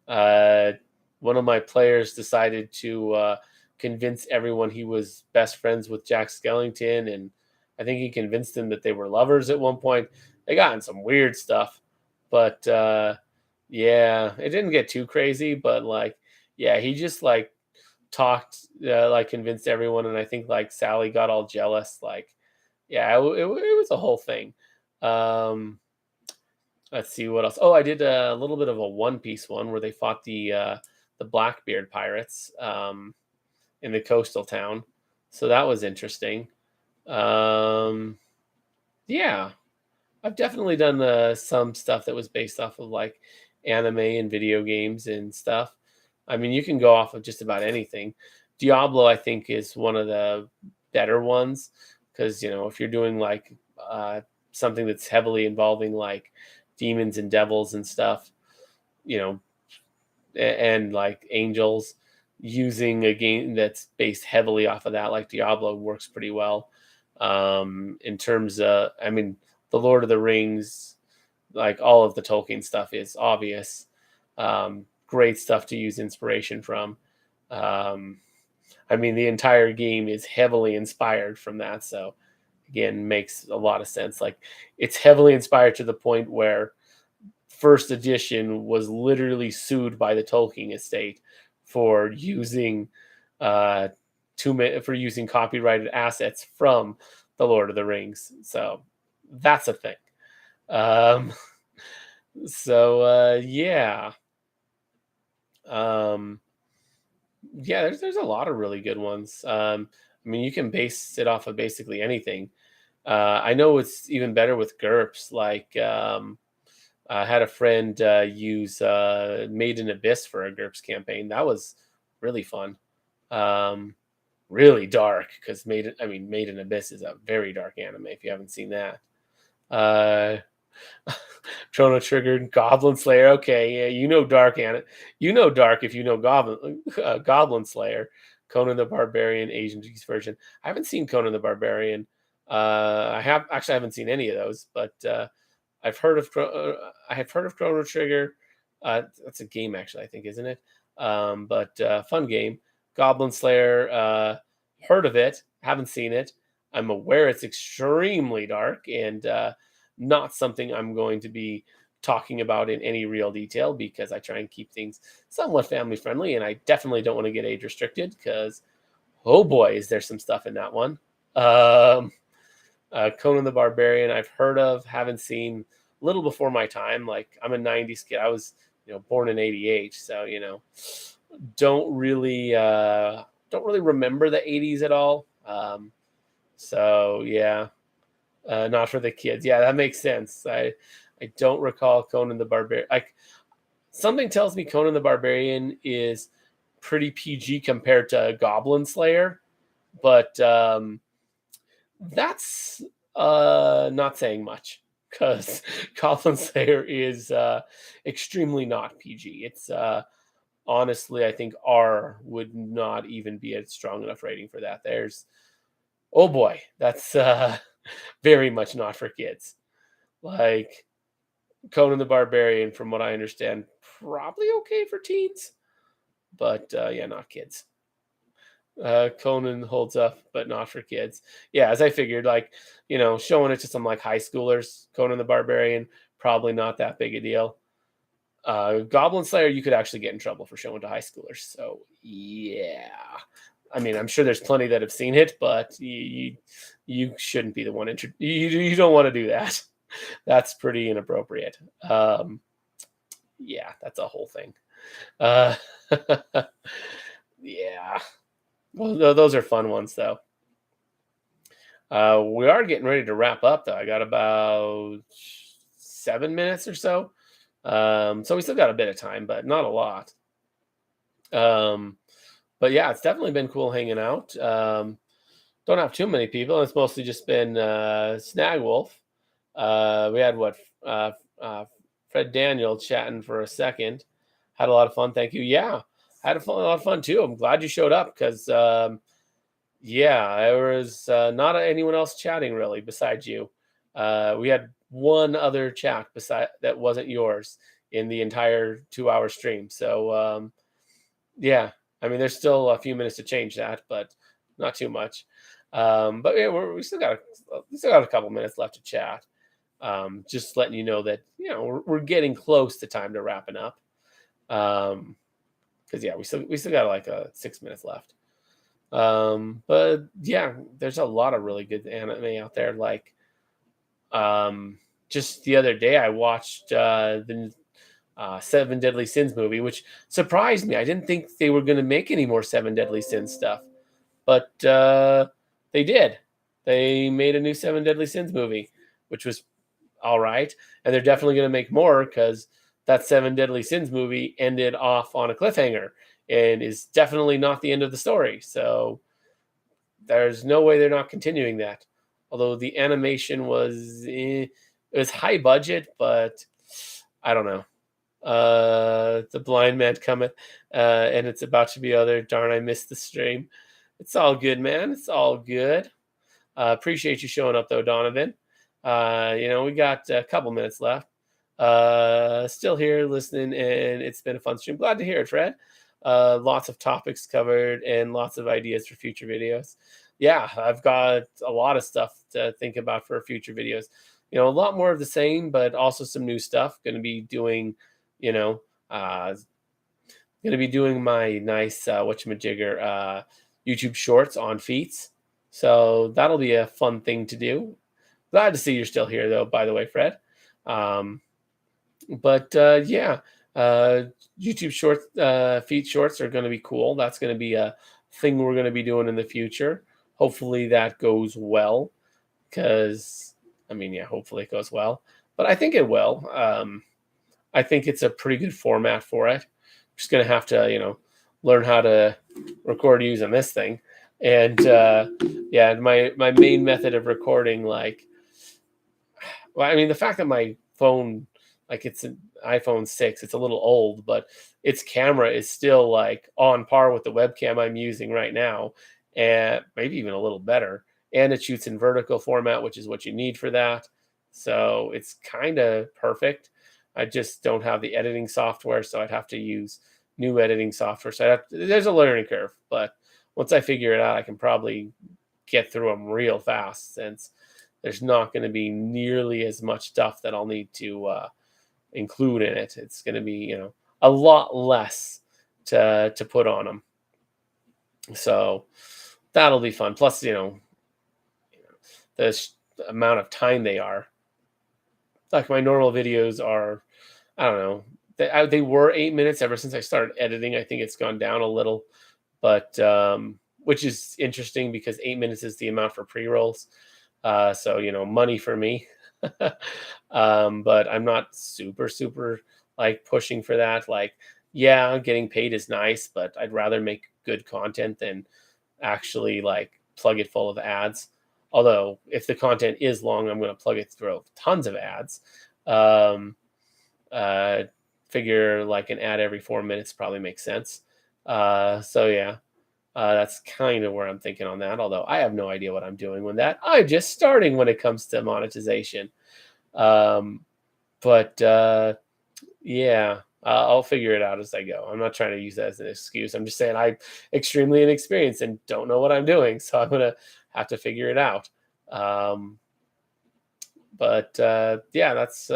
One of my players decided to convince everyone he was best friends with Jack Skellington, and I think he convinced them that they were lovers at one point. They got in some weird stuff, but yeah, it didn't get too crazy. But like, yeah, he just like talked, like convinced everyone, and I think like Sally got all jealous. Like, yeah, it was a whole thing. Um, let's see what else. Oh, I did a little bit of a One Piece one where they fought the Blackbeard pirates in the coastal town. So that was interesting. Um, yeah, I've definitely done some stuff that was based off of like anime and video games and stuff. I mean, you can go off of just about anything. Diablo, I think, is one of the better ones because if you're doing like something that's heavily involving like demons and devils and stuff, you know, and like angels, using a game that's based heavily off of that, like Diablo, works pretty well. In terms of, I mean, the Lord of the Rings, like all of the Tolkien stuff is obvious. Great stuff to use inspiration from. Um, I mean, the entire game is heavily inspired from that. So, again, makes a lot of sense. Like, it's heavily inspired to the point where first edition was literally sued by the Tolkien estate for using uh, for using copyrighted assets from the Lord of the Rings. So that's a thing. Um, yeah. Um, yeah, there's a lot of really good ones. I mean, you can base it off of basically anything. I know it's even better with GURPS. Like, I had a friend use Made in Abyss for a GURPS campaign. That was really fun. Um, really dark because Made in Abyss is a very dark anime. If you haven't seen that, uh, Chrono Trigger, Goblin Slayer. Okay, yeah, dark, Anna. Dark if you know Goblin Slayer, Conan the Barbarian, Asian version. I haven't seen Conan the Barbarian. I haven't seen any of those, but I have heard of Chrono Trigger. That's a game, actually, I think, isn't it? But fun game. Goblin Slayer. Heard of it. Haven't seen it. I'm aware it's extremely dark and not something I'm going to be talking about in any real detail because I try and keep things somewhat family friendly, and I definitely don't want to get age restricted because oh boy, is there some stuff in that one. Um, Conan the Barbarian, I've heard of, haven't seen. A little before my time. Like I'm a '90s kid. I was, born in '88, so don't really remember the '80s at all. So yeah, not for the kids. Yeah, that makes sense. I don't recall Conan the Barbarian. Like something tells me Conan the Barbarian is pretty PG compared to Goblin Slayer, but that's not saying much because Goblin Slayer is extremely not PG. It's honestly, I think R would not even be a strong enough rating for that. Oh boy, that's very much not for kids. Like Conan the Barbarian, from what I understand, probably okay for teens, but yeah, not kids. Conan holds up, but not for kids. Yeah, as I figured, like, showing it to some like high schoolers, Conan the Barbarian, probably not that big a deal. Goblin Slayer, you could actually get in trouble for showing to high schoolers. So yeah, I mean, I'm sure there's plenty that have seen it, but you shouldn't be the one. You don't want to do that. That's pretty inappropriate. Yeah, that's a whole thing. Uh, yeah. Well, those are fun ones, though. We are getting ready to wrap up, though. I got about 7 minutes or so. So we still got a bit of time, but not a lot. But yeah, it's definitely been cool hanging out. Don't have too many people. It's mostly just been Snag Wolf. We had Fred Daniel chatting for a second. Had a lot of fun. Thank you. Yeah, had a lot of fun too. I'm glad you showed up because yeah, there was not anyone else chatting really besides you. We had one other chat beside that wasn't yours in the entire 2-hour stream. So yeah, I mean, there's still a few minutes to change that, but not too much. But yeah, we still got a couple minutes left to chat. Just letting you know that we're getting close to time to wrapping up. Because yeah, we still got like 6 minutes left. But yeah, there's a lot of really good anime out there. Like, just the other day I watched the Seven Deadly Sins movie, which surprised me. I didn't think they were going to make any more Seven Deadly Sins stuff, but they did. they made a new Seven Deadly Sins movie, which was all right, and they're definitely going to make more because that Seven Deadly Sins movie ended off on a cliffhanger and is definitely not the end of the story. So there's no way they're not continuing that. Although the animation was it was high budget, but I don't know. The blind man cometh, and it's about to be other. Darn, I missed the stream. It's all good, man. It's all good. Appreciate you showing up though, Donovan. We got a couple minutes left. Still here listening, and it's been a fun stream. Glad to hear it, Fred. Lots of topics covered and lots of ideas for future videos. Yeah, I've got a lot of stuff to think about for future videos. A lot more of the same, but also some new stuff. Going to be doing, you know, going to be doing my nice whatchamajigger YouTube shorts on feats. So that'll be a fun thing to do. Glad to see you're still here, though, by the way, Fred. But yeah, YouTube short feat shorts are going to be cool. That's going to be a thing we're going to be doing in the future. Hopefully that goes well because, hopefully it goes well. But I think it will. I think it's a pretty good format for it. Just going to have to, learn how to record using this thing. And yeah, my main method of recording, the fact that my phone, it's an iPhone 6, it's a little old, but its camera is still on par with the webcam I'm using right now, and maybe even a little better. And it shoots in vertical format, which is what you need for that. So it's kind of perfect. I just don't have the editing software, so I'd have to use new editing software. So there's a learning curve, but once I figure it out, I can probably get through them real fast since there's not going to be nearly as much stuff that I'll need to include in it. It's going to be, a lot less to put on them. So that'll be fun. Plus, the amount of time they are. Like my normal videos are, I don't know, they were 8 minutes ever since I started editing. I think it's gone down a little, but which is interesting because 8 minutes is the amount for pre-rolls. So, money for me. But I'm not super pushing for that. Yeah, getting paid is nice, but I'd rather make good content than actually plug it full of ads. Although if the content is long, I'm going to plug it through tons of ads. Figure an ad every 4 minutes probably makes sense. So yeah, that's kind of where I'm thinking on that. Although I have no idea what I'm doing with that. I'm just starting when it comes to monetization. But yeah, I'll figure it out as I go. I'm not trying to use that as an excuse. I'm just saying I'm extremely inexperienced and don't know what I'm doing. So I'm going to have to figure it out. But yeah, that's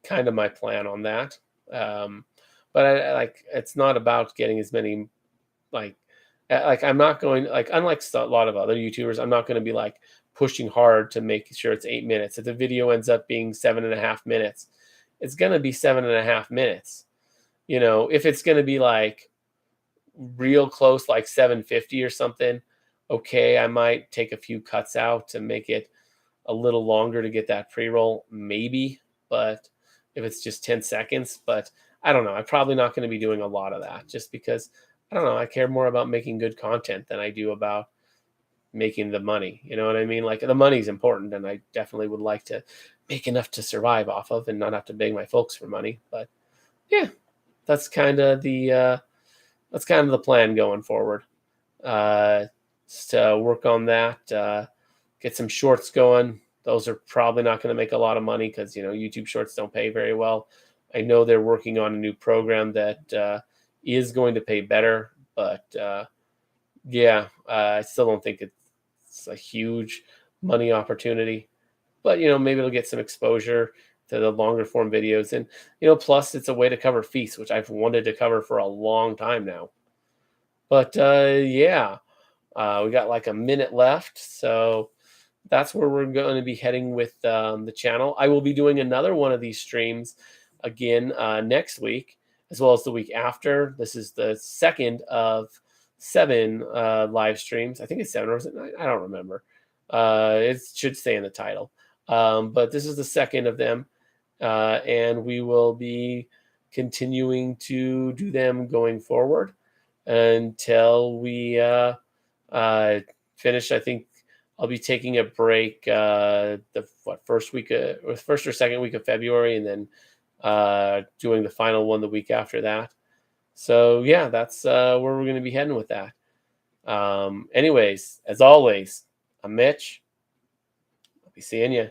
kind of my plan on that. But I it's not about getting as many I'm not going unlike a lot of other YouTubers, I'm not going to be pushing hard to make sure it's 8 minutes. If the video ends up being 7.5 minutes, it's going to be 7.5 minutes. If it's going to be real close, 750 or something, okay, I might take a few cuts out to make it a little longer to get that pre-roll, maybe. But if it's just 10 seconds, but I don't know. I'm probably not going to be doing a lot of that just because, I don't know, I care more about making good content than I do about making the money. You know what I mean? The money's important, and I definitely would like to make enough to survive off of and not have to beg my folks for money. But yeah, that's kind of the plan going forward. Just to work on that, get some shorts going. Those are probably not going to make a lot of money because YouTube shorts don't pay very well. I know they're working on a new program that is going to pay better, but yeah, I still don't think it's a huge money opportunity. But maybe it'll get some exposure to the longer form videos, and plus it's a way to cover feasts, which I've wanted to cover for a long time now. But yeah, we got a minute left, so that's where we're going to be heading with the channel. I will be doing another one of these streams again next week, as well as the week after. This is the second of 7 live streams. I think it's 7, or is it 9? I don't remember. It should stay in the title. But this is the second of them, and we will be continuing to do them going forward until we finish. I think I'll be taking a break the first week or first or second week of February, and then doing the final one the week after that. So yeah, that's where we're going to be heading with that. Anyways, as always, I'm Mitch. I'll be seeing you.